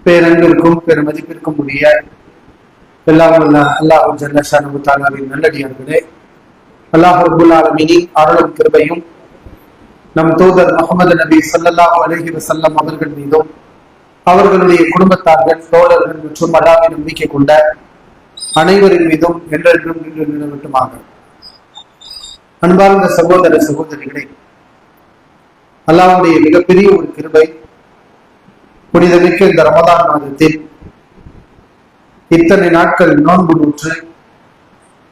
பேரன்பிற்கும் பெருமதிப்பிற்கும் உரிய எல்லாம் அல்லாஹு ஜல்ல ஷானஹு தஆலாவின் நல்லடியார்களே, அல்லாஹ் ரப்பல் ஆலமீனின் அருளும் கிருபையும் நம் தூதர் முஹம்மது நபி ஸல்லல்லாஹு அலைஹி வஸல்லம் அவர்கள் மீதும் அவர்களுடைய குடும்பத்தார்கள், தோழர்கள் மற்றும் அல்லாஹ்வை நம்பிக்கை கொண்ட அனைவரின் மீதும் என்றென்றும் நின்று நிலவட்டுமாக. அன்பார்ந்த சகோதர சகோதரிகளே, அல்லாஹ்வுடைய மிகப்பெரிய ஒரு கிருபை, புனிதமிக்க இந்த ரமதான் மாதத்தில் இத்தனை நாட்கள் நோன்பு நூற்று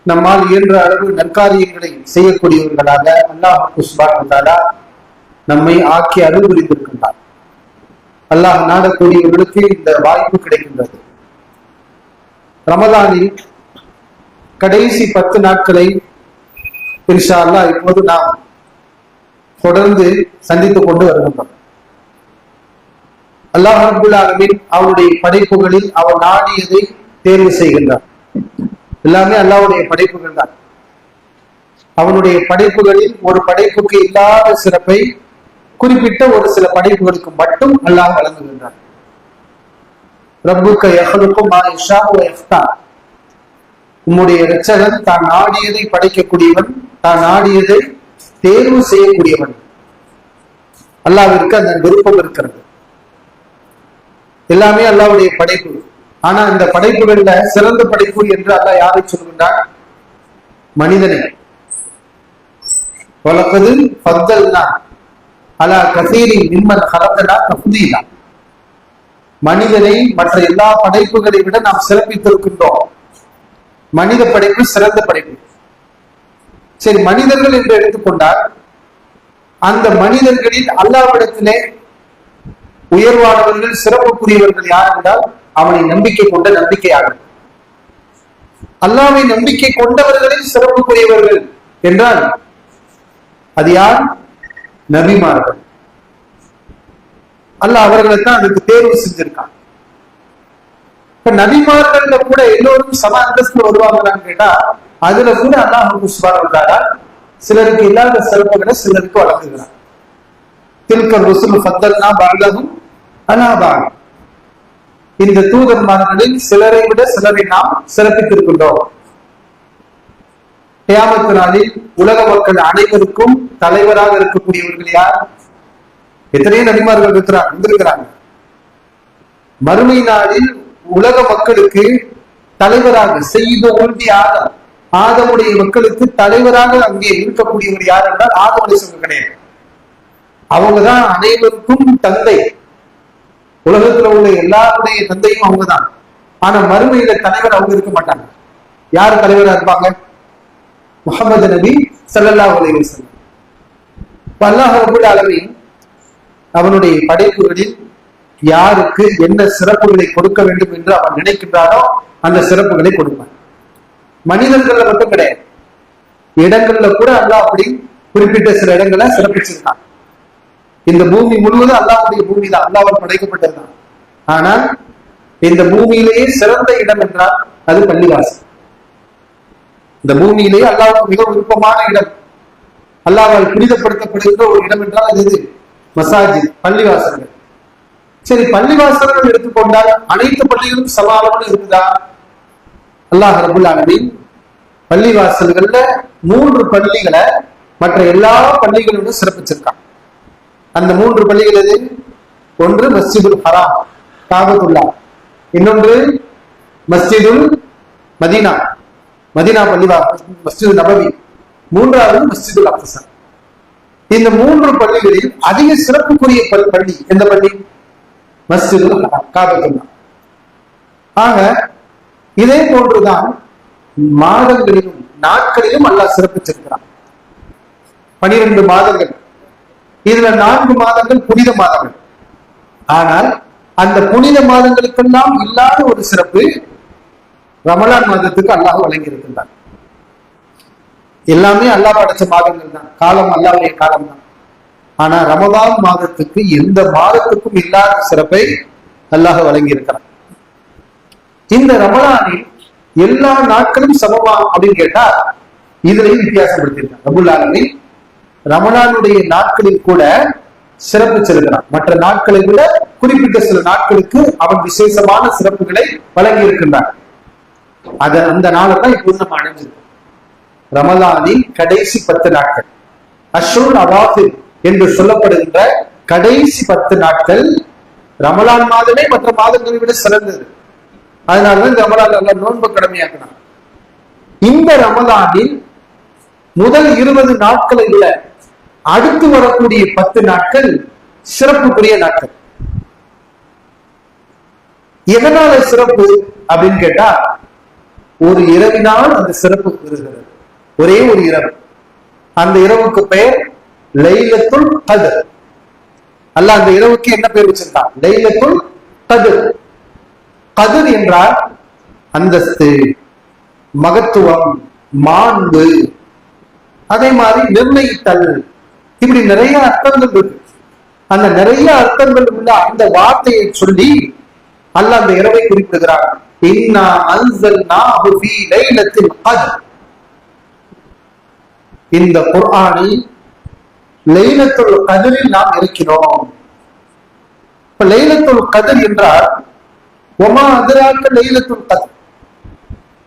நம்மால் இயன்ற அளவு நற்காரியங்களை செய்யக்கூடியவர்களாக அல்லாஹ் சுப்ஹானஹு வ தஆலா நம்மை ஆக்கி அருள் புரிந்திருக்கின்றார். அல்லாஹ் நாடக்கூடியவர்களுக்கு இந்த வாய்ப்பு கிடைக்கின்றது. ரமதானில் கடைசி 10 நாட்களை இன்ஷா அல்லாஹ் இப்போது நாம் தொடர்ந்து சந்தித்துக் கொண்டு வருகின்றோம். அல்லாஹ் ரப்பல் ஆலமீன் அவருடைய படைப்புகளில் அவர் நாடியதை தேர்வு செய்கின்றார். எல்லாமே அல்லாஹ்வுடைய படைப்புகள் தான். அவனுடைய படைப்புகளில் ஒரு படைப்புக்கு இல்லாத சிறப்பை குறிப்பிட்ட ஒரு சில படைப்புகளுக்கு மட்டும் அல்லாஹ் வழங்குகின்றார். ரப்புக்க யஹ்லுகு மா யஷாஉ வ யஃப்தார். உம்முடைய இரட்சகன் தான் நாடியதை படைக்கக்கூடியவன், தான் நாடியதை தேர்வு செய்யக்கூடியவன். அல்லாஹ்விற்கு அந்த விருப்பம் இருக்கிறது. எல்லாமே அல்லாஹ்வுடைய படைப்பு. ஆனா இந்த படைப்புகள்ல சிறந்த படைப்பு என்று அல்லாஹ் யாரை சொல்கின்றான்? மனிதனை. வலகது ஃபத்தல்னா அலா கஸீரின் மிம்மன் ஹலக்னா தஃதீலா. மனிதனை மற்ற எல்லா படைப்புகளை விட நாம் சிறப்பித்திருக்கின்றோம். மனித படைப்பு சிறந்த படைப்பு. சரி, மனிதர்கள் என்று எடுத்துக்கொண்டால் அந்த மனிதர்களில் அல்லாஹ்விடத்திலே உயர்வானவர்கள், சிறப்புக்குரியவர்கள் யார் என்றால் அவனை நம்பிக்கை கொண்ட நம்பிக்கையாளர்கள். அல்லாஹ்வை நம்பிக்கை கொண்டவர்களில் சிறப்புக்குரியவர்கள் என்றால் அது யார்? நபிமார்கள். அல்லாஹ் அவர்களை தான் அதுக்கு தேர்வு செஞ்சிருக்கான். இப்ப நபிமார்கள் கூட எல்லோரும் சம அந்தஸ்து வருவாங்களான்னு கேட்டா அதுல கூட அல்லாஹ் சுப்ஹானஹு வ தஆலா சிலருக்கு இல்லாத சிறப்புகளை சிலருக்கு வழங்குகிறார். தில்க ருசுல் ஃபத்தல்னா பஅதஹும் அலா பஅத். இந்த தூதர்மார்களில் சிலரை விட சிலரை நாம் சிறப்பித்திருக்கின்றோம். கியாமத் நாளில் உலக மக்கள் அனைவருக்கும் தலைவராக இருக்கக்கூடியவர்கள் யார்? எத்தனையோ நபிமார்கள் வந்திருக்கிறாங்க. மறுமை நாளில் உலக மக்களுக்கு தலைவராக செய்து ஊர்தி ஆதம், ஆதமுடைய மக்களுக்கு தலைவராக அங்கே இருக்கக்கூடியவர் யார் என்றால் ஆதம் அலைஹிஸ்ஸலாம் கிடையாது. அவங்கதான் அனைவருக்கும் தந்தை. உலகத்துல உள்ள எல்லாருடைய தந்தையும் அவங்கதான். ஆனா மறுமையில தலைவர் அவங்க இருக்க மாட்டாங்க. யார் தலைவரா இருப்பாங்க? முஹம்மது நபி ஸல்லல்லாஹு அலைஹி வஸல்லம். அல்லாஹ் ரப்பல் ஆலமீன் அவனுடைய படைப்புகளில் யாருக்கு என்ன சிறப்புகளை கொடுக்க வேண்டும் என்று அவன் நினைக்கின்றானோ அந்த சிறப்புகளை கொடுப்பான். மனிதர்கள்ல மட்டும் கிடையாது, இடங்கள்ல கூட அல்லாஹ் அப்படி குறிப்பிட்ட சில இடங்களை சிறப்பிச்சிருக்கான். இந்த பூமி முழுவதும் அல்லாஹ்வுடைய பூமி தான், அல்லாஹ்வால் படைக்கப்பட்டதுதான். ஆனால் இந்த பூமியிலேயே சிறந்த இடம் என்றால் அது பள்ளிவாசல். இந்த பூமியிலேயே அல்லாஹ்வுக்கு மிக விருப்பமான இடம், அல்லாஹ்வால் புனிதப்படுத்தப்படுகின்ற ஒரு இடம் என்றால் அது எது? மசாஜித், பள்ளிவாசல்கள். சரி, பள்ளிவாசல்கள் எடுத்துக்கொண்டால் அனைத்து பள்ளிகளும் சமாளம்னு இருக்குதா? அல்லாஹ் ரப்பல் ஆலமீன் பள்ளிவாசல்கள்ல 3 பள்ளிகளை மற்ற எல்லா பள்ளிகளோட சிறப்பிச்சிருக்கான். அந்த 3 பள்ளிகள் எது? ஒன்று மஸ்ஜிதுல் ஹராம், காபத்துல்லா. இன்னொன்று மஸ்ஜிதுல் மதீனா, மதீனா பள்ளிவாசல், மஸ்ஜிது நபவி. மூன்றாவது மஸ்ஜிதுல் அக்ஸா. இந்த 3 பள்ளிகளில் அதிக சிறப்புக்குரிய பள்ளி எந்த பள்ளி? மஸ்ஜிதுல் ஹராம், காபத்துல்லா. ஆக இதே போன்றுதான் மாதங்களிலும் நாட்களிலும் அல்லாஹ் சிறப்பிச்சிருக்கிறான். 12 மாதங்கள். இதுல 4 மாதங்கள் புனித மாதங்கள். ஆனால் அந்த புனித மாதங்களுக்கெல்லாம் இல்லாத ஒரு சிறப்பு ரமலான் மாதத்துக்கு அல்லாஹ் வழங்கி இருக்கின்றான். எல்லாமே அல்லாஹ் அடைச்ச மாதங்கள் தான், காலம் அல்லாஹ்வுடைய காலம் தான். ஆனா ரமலான் மாதத்துக்கு எந்த மாதத்துக்கும் இல்லாத சிறப்பை அல்லாஹ் வழங்கி இருக்கிறான். இந்த ரமலானில் எல்லா நாட்களும் சமமா அப்படின்னு கேட்டா இதுலயும் வித்தியாசப்படுத்திருக்காங்க. ரபுல் ஆலமீன் ரமலானுடைய நாட்களில் கூட சிறப்பு செலுத்தினான். மற்ற நாட்களை விட குறிப்பிட்ட சில நாட்களுக்கு அவன் விசேஷமான சிறப்புகளை வழங்கி இருக்கின்றான். அந்த நாளை தான் இப்போது நம்ம அடைஞ்சிருக்கோம். ரமலானின் கடைசி 10 நாட்கள், அஷ்ருல் அவாஃபிர் என்று சொல்லப்படுகின்ற கடைசி 10 நாட்கள் ரமலான் மாதமே மற்ற மாதங்களை விட சிறந்தது. அதனாலதான் இந்த ரமலான் நோன்பு கடமையாக்கினான். இந்த ரமலானில் முதல் 20 நாட்களை விட அடுத்து வரக்கூடிய 10 நாட்கள் சிறப்புக்குரிய நாட்கள். எதனால சிறப்பு அப்படின்னு கேட்டா, ஒரு இரவினால் அந்த சிறப்பு வருகிறது. ஒரே ஒரு இரவு, அந்த இரவுக்கு பெயர் லைலத்துல் கத்ர். அல்லாஹ் அந்த இரவுக்கு என்ன பெயர் வச்சிருக்கான்? லைலத்துல் கத்ர். கத்ர் என்றால் அந்தஸ்து, மகத்துவம், மாண்பு, அதே மாதிரி நிர்ணயித்தல், இப்படி நிறைய அர்த்தங்கள் இருக்கு. அந்த நிறைய அர்த்தங்கள் உள்ள அந்த வார்த்தையை சொல்லி அல்லாஹ் அந்த இரவை குறிப்பிடுகிறார். இன்னா அன்ஸல்நாஹு ஃபீ லைலத்தில் கத்ர். இந்த குர்ஆனை லைலத்துல் கத்ரில் நாம் இருக்கிறோம். இப்ப லைலத்துல் கத்ர் என்றால் வமா அத்ராக லைலத்துல் கத்ர்.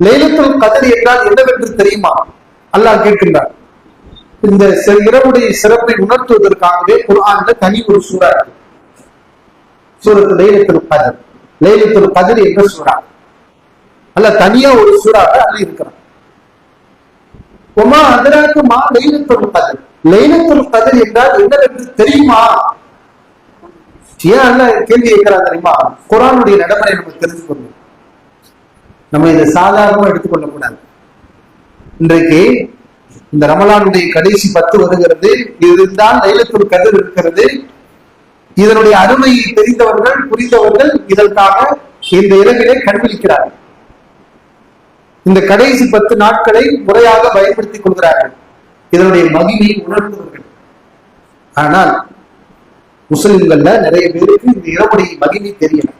லைலத்துல் கத்ர் என்றால் என்னவென்று தெரியுமா? அல்லாஹ் கேட்கின்றார். இந்த இரவுடைய சிறப்பை உணர்த்துவதற்காகவே குர்ஆன்ல தனி ஒரு சூரா இருக்கு. சூரத்து லைலத்துல் கத்ர். லைலத்துல் கத்ர் என்ற சூரா அல்லாஹ் தனியா ஒரு சூறாவை அள்ளி இருக்கிறான். வமா அத்ராக மா லைலத்துல் கத்ர். லைலத்துல் கத்ர் என்றால் என்னவென்று தெரியுமா? ஏன் அல்லாஹ் கேள்வி கேட்கிறான் தெரியுமா? குர்ஆனுடைய நடைமுறை நம்ம தெரிஞ்சுக்கணும். நம்ம இதை சாதாரணமா எடுத்துக்கொள்ள கூடாது. இன்றைக்கு இந்த ரமலானுடைய கடைசி 10 வருகிறது. இதுதான் லைலத்துல் கத்ர் இருக்கிறது. இதனுடைய அருமையை தெரிந்தவர்கள், புரிந்தவர்கள் இதற்காக இந்த இரவிலே கண்விழிக்கிறார்கள். இந்த கடைசி 10 நாட்களை முறையாக பயன்படுத்திக் கொள்கிறார்கள். இதனுடைய மகிமையை உணர்ந்தவர்கள். ஆனால் முஸ்லிம்கள்ல நிறைய பேருக்கு இந்த இரவுடைய மகிமை தெரியல.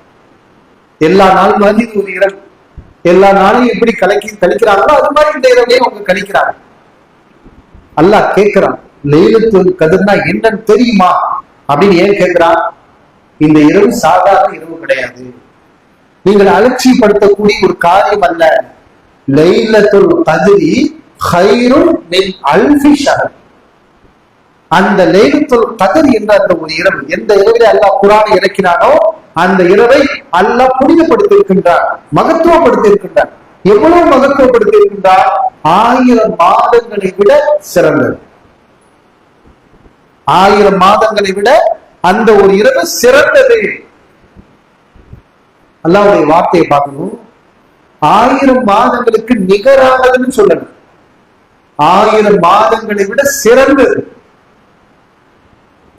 எல்லா நாள் மாதிரி ஒரு இரவு, எல்லா நாளையும் எப்படி கழிக்கிறாங்களோ அது மாதிரி இந்த இரவையும் அவங்க கழிக்கிறாங்க. அல்லாஹ் கேட்கிறான், லைலத்துல் கத்ர்னா என்னன்னு தெரியுமா அப்படின்னு ஏன் கேட்கிறான்? இந்த இரவு சாதாரண இரவு கிடையாது. நீங்கள் அலட்சியப்படுத்தக்கூடிய ஒரு காரியம் அல்ல. லைலத்துல் கத்ரி கைருன் மின் அல்ஃபி ஷஹர். அந்த லைலத்துல் கத்ர் என்ற அந்த ஒரு இரவு, எந்த இரவிலே அல்லாஹ் குர்ஆனை இறக்கினானோ அந்த இரவை அல்லாஹ் புனிதப்படுத்தி இருக்கின்றார், மகத்துவப்படுத்தி இருக்கின்றார். எவ்வளவு மகத்துவப்படுத்தி இருக்கின்றார்? 1000 மாதங்களை விட சிறந்தது. 1000 மாதங்களை விட அந்த ஒரு இரவு சிறந்தது. அல்லாஹ்வுடைய வார்த்தையை பார்க்கணும். 1000 மாதங்களுக்கு நிகரானதுன்னு சொல்லணும். 1000 மாதங்களை விட சிறந்தது.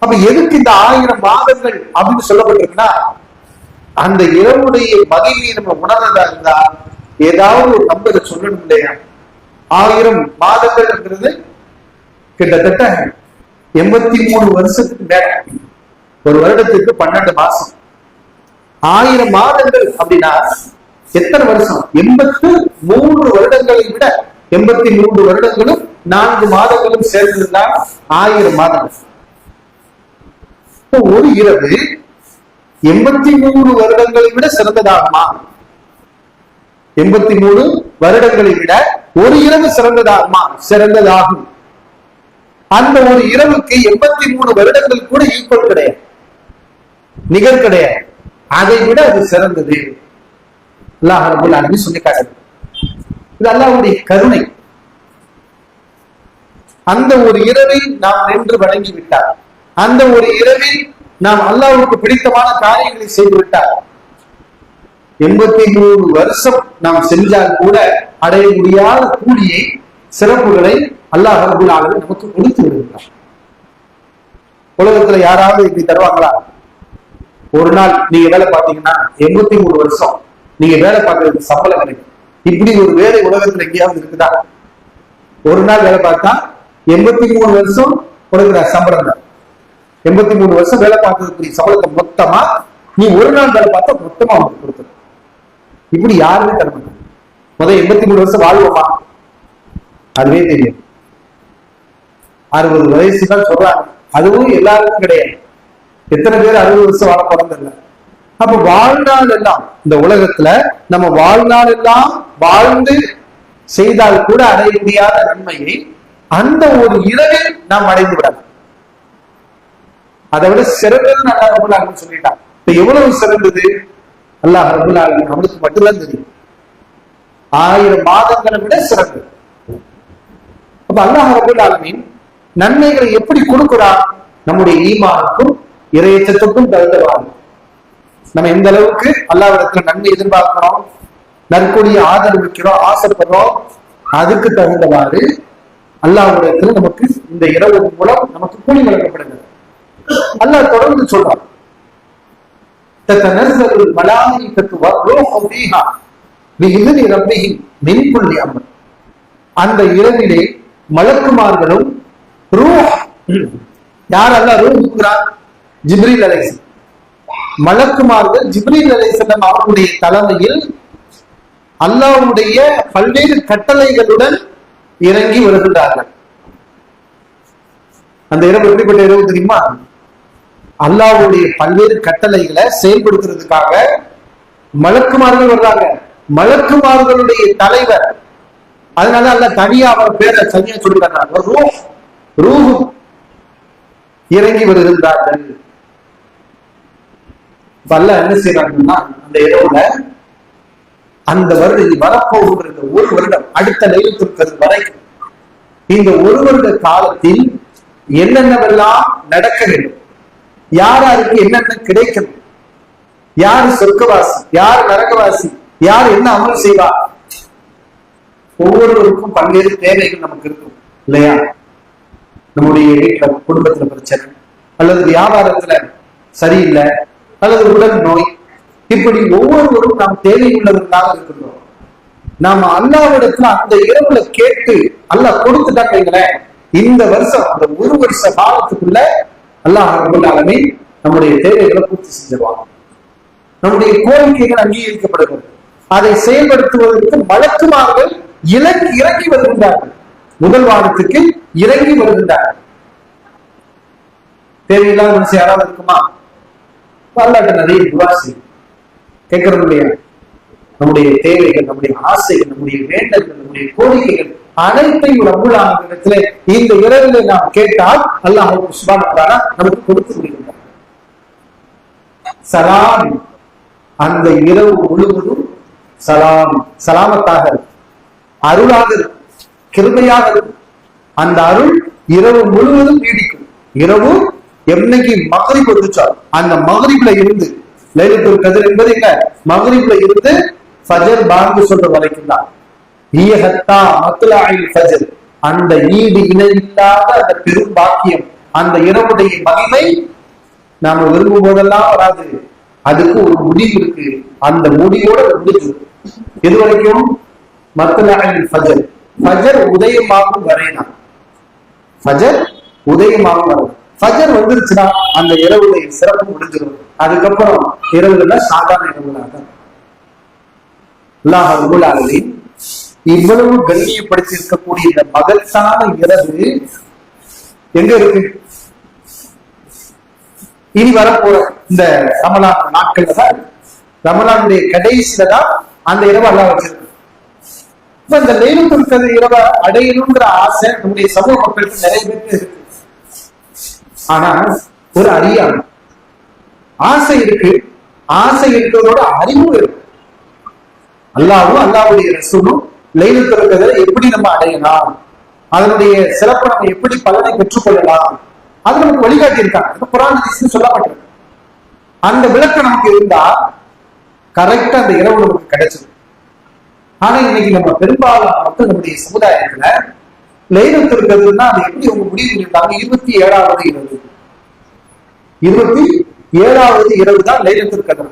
அப்ப எதுக்கு இந்த 1000 மாதங்கள் அப்படின்னு சொல்லப்பட்டிருக்குன்னா, அந்த இரவுடைய மகிமையை நம்ம உணர்றதா இருந்தா ஏதாவது ஒரு நம்பரை சொல்லணும் இல்லையா? 1000 மாதங்கள்ங்கிறது கிட்டத்தட்ட 83 வருஷத்துக்கு மேல. ஒரு வருடத்துக்கு 12 மாசம். 1000 மாதங்கள் அப்படின்னா எத்தனை வருஷம்? 83 வருடங்களை விட 83 வருடங்களும் 4 மாதங்களும் சேர்ந்துதான் 1000 மாதங்கள். ஒரு இரவு 83 வருடங்களை விட சிறந்ததாகுமா? 83 வருடங்களை விட ஒரு இரவு சிறந்ததாகுமா? சிறந்ததாகும். அந்த ஒரு இரவுக்கு 83 வருடங்கள் கூட ஈக்குவல் கிடையாது, நிகர் கிடையாது. அதை விட அது சிறந்தது. அல்லாஹ் ரப்பல் ஆலமீன் சொல்லி காட்டுது. இது அல்லாஹ்வுடைய கருணை. அந்த ஒரு இரவை நாம் நின்று வணங்கி விட்டார், அந்த ஒரு இரவில் நாம் அல்லாஹ்வுக்கு பிடித்தமான காரியங்களை செய்து விட்டார், 83 வருஷம் நாம் செஞ்சால் கூட அடைய முடியாத கூலியை, சிறப்புகளை அல்லாஹ் ரப்பல் ஆலமீன் நமக்கு கொடுத்து விடுகிறார். உலகத்துல யாராவது இப்படி தருவாங்களா? ஒரு நாள் நீங்க வேலை பார்த்தீங்கன்னா 83 வருஷம் நீங்க வேலை பார்க்கறதுக்கு சம்பளம் கிடைக்கும். இப்படி ஒரு வேலை உலகத்துல எங்கேயாவது இருக்குதா? ஒரு நாள் வேலை பார்த்தா 83 வருஷம் கொடுக்குற சம்பளம் தான். 83 வருஷம் வேலை பார்க்கறதுக்குரிய சம்பளத்தை மொத்தமா நீ ஒரு நாள் வேலை பார்த்தா மொத்தமா அவங்களுக்கு கொடுத்துரு. இப்படி யாருமே தர மாட்டாங்க. முதல் 83 வருஷம் வாழ்வோமா? அதுவே தெரியும். 60 வயசு தான் சொல்றாங்க. அதுவும் எல்லாருக்கும் கிடையாது. எத்தனை பேர் 60 வருஷம் வாழ பிறந்தில்ல. அப்ப வாழ்நாள் எல்லாம் இந்த உலகத்துல நம்ம வாழ்நாள் எல்லாம் வாழ்ந்து செய்தால் கூட அடைய முடியாத நன்மையை அந்த ஒரு இரவில் நாம் அடைந்து விடலாம். அதை விட சிறந்தது அல்லாஹ் ரப்பல் ஆலமீன் சொல்லிட்டான். இப்ப எவ்வளவு சிறந்தது அல்லாஹ் ரப்பல் ஆலமீன் அவனுக்கு மட்டும்தான் தெரியும். 1000 மாதங்களை விட சிறந்தது. அப்ப அல்லாஹ் ரப்பல் ஆலமீன் நன்மைகளை எப்படி கொடுக்கிறான்? நம்முடைய ஈமானுக்கும் இறையச்சத்துக்கும் தகுந்தவாறு நம்ம எந்த அளவுக்கு அல்லாஹ்விடத்துல நன்மை எதிர்பார்க்கிறோம், நற்கொடிய ஆதரவிக்கிறோம், ஆசைப்படுறோம், அதுக்கு தகுந்தவாறு அல்லாஹ்விடத்துல நமக்கு இந்த இரவு மூலம் நமக்கு கூலி வழங்கப்படுகிறது. அல்லாஹ் தொடர்ந்து சொல்றான், தத்தனஸ்ஸலுல் மலாயிகத்து வர்ரூஹு ஃபீஹா பிஇذن ரப்பிஹிம் மின் குல்லி அம்ர். அந்த இரவிலே மலக்குமார்களும் ரூஹ், யார் அல்லாஹ் ரூஹ் கொடுக்கிறார்? ஜிப்ரீல் அலைஹிஸ்ஸலாம். மலக்குமார்கள் ஜிப்ரீல் அலைஹிஸ்ஸலாம் அவருடைய தலைமையில் அல்லாஹ்வுடைய பல்வேறு கட்டளைகளுடன் இறங்கி வருகின்றார்கள். அந்த இரவு எப்படிப்பட்ட இரவு தெரியுமா? அல்லாஹ்வுடைய பல்வேறு கட்டளைகளை செயல்படுத்துறதுக்காக மலக்குமார்கள் வர்றாங்க. மலக்குமார்களுடைய தலைவர், அதனால அல்லாஹ் தனியா அவர் பேரை தனியா சொல்லிடுறாங்க, ரூஹ் இறங்கி வருகின்றார்கள். அல்லாஹ் என்ன செய்யறாங்கன்னா அந்த இரவுல அந்த வருடம் வரப்போகிற இந்த ஒரு வருடம் அடுத்த லைலத்துல் கத்ர் வரைக்கும் இந்த ஒரு வருட காலத்தில் என்னென்னவெல்லாம் நடக்க வேண்டும், யாருக்கு என்னென்ன கிடைக்கணும், யார் சொர்க்கவாசி, யார் நரகவாசி, யார் என்ன அமல் செய்வார், ஒவ்வொருவருக்கும் பல்வேறு தேவைகள் நமக்கு இருக்கும் இல்லையா? நம்முடைய வீட்டுல குடும்பத்துல பிரச்சனை, அல்லது வியாபாரத்துல சரியில்லை, அல்லது உடல் நோய், இப்படி ஒவ்வொருவரும் நாம் தேவை உள்ளவர்களாக இருக்கின்றோம். நாம அல்லாஹ்விடத்துல அந்த இரவுல கேட்டு அல்லாஹ் கொடுத்துட்டாங்க வைங்களேன், இந்த வருஷம் அந்த ஒரு வருஷ காலத்துக்குள்ள அல்லாஹ் ரப்பல் ஆலமீன் நம்முடைய தேவைகளை பூர்த்தி செஞ்சிருவாங்க. நம்முடைய கோரிக்கைகள் அங்கீகரிக்கப்படுகிறது. அதை செயல்படுத்துவதற்கு மலக்குமார்கள் இறங்கி வருகின்றார்கள். முதல் வாரத்துக்கு இறங்கி வருகின்றார்கள். தேவையில்லாத மனுஷன் யாராவது இருக்குமா? அல்லாஹ்ட்ட நிறைய துஆ செய்யும், கேட்கறது இல்லையா? நம்முடைய தேவைகள், நம்முடைய ஆசைகள், நம்முடைய வேண்டல்கள், நம்முடைய கோரிக்கைகள் அனைத்தையும் ரப்பல் ஆலமீன் இடத்திலே இந்த இரவிலே நாம் கேட்டால் அல்லாஹ் சுப்ஹானஹு வ தஆலா நமக்கு கொடுத்து விடுகிறார். சலாம், அந்த இரவு முழுவதும் சலாம், சலாமத்தாக இருக்கும், அருளாக இருக்கும், கிருபையாக இருக்கும். அந்த அருள் இரவு முழுவதும் நீடிக்கும். இரவு என்னைக்கு மக்ரிப் வந்துச்சோ அந்த மக்ரிப்ல இருந்து லைலத்துல் கத்ர் என்பது என்ன? மக்ரிப்ல இருந்து ஃபஜர் பாங்கு சொல்ற வரைக்கும் தான். அந்த ஈடு இணையில்லாத அந்த பெரும் பாக்கியம், அந்த இரவுடைய மகிமை நாம விரும்பும் போதெல்லாம் வராது. அதுக்கு ஒரு முடிவு இருக்கு. அந்த முடிவோட முடிவு எது வரைக்கும்? மத்லஅல் ஃபஜர், ஃபஜர் உதயமாகும் வரைனா. ஃபஜர் உதயமாகும் வரை, ஃபஜர் வந்துருச்சுன்னா அந்த இரவுடைய சிறப்பு முடிஞ்சிடும். அதுக்கப்புறம் இரவுல சாதாரண இரவுலாக அல்லாஹ் ரப்பல் ஆலமீன் இவ்வளவு கண்ணியப்படுத்தி இருக்கக்கூடிய இந்த மகத்தான இரவு எங்க இருக்கு? இனி வரப்போற இந்த ரமலான் நாட்கள்ல தான், ரமலானுடைய கடைசியில தான் அந்த இரவு அல்லாஹ் வச்சிருக்கு. இப்ப இந்த லைலத்துல் கத்ர் இரவை அடையணுங்கிற ஆசை நம்முடைய சமூக மக்களுக்கு நிறைய பேருக்கு இருக்கு. ஆனா ஒரு அறியாமை, ஆசை இருக்கு. ஆசை இருக்கிறதோட அறிவும் இருக்கு. அல்லாஹ்வும் அல்லாஹ்வுடைய ரசூலும் லைலத்துல் கத்ரை எப்படி நம்ம அடையலாம், அதனுடைய சிறப்பு நம்ம எப்படி பலனை பெற்றுக்கொள்ளலாம், அது நமக்கு வழிகாட்டி இருக்காங்க. குர்ஆன் ஹதீஸ்ல சொல்லப்பட்டிருக்கு. அந்த விளக்கம் நமக்கு இருந்தா கரெக்டா அந்த இரவு நமக்கு கிடைச்சது. ஆனா இன்னைக்கு நம்ம பெரும்பாலான மக்கள் நம்முடைய சமுதாயத்துல லைலத்துல் கத்ர்னா அது எப்படி அவங்க முடிவு பண்ணிருக்காங்க? 27வது இரவு, 27வது இரவு தான் லைலத்துல் கத்ர்.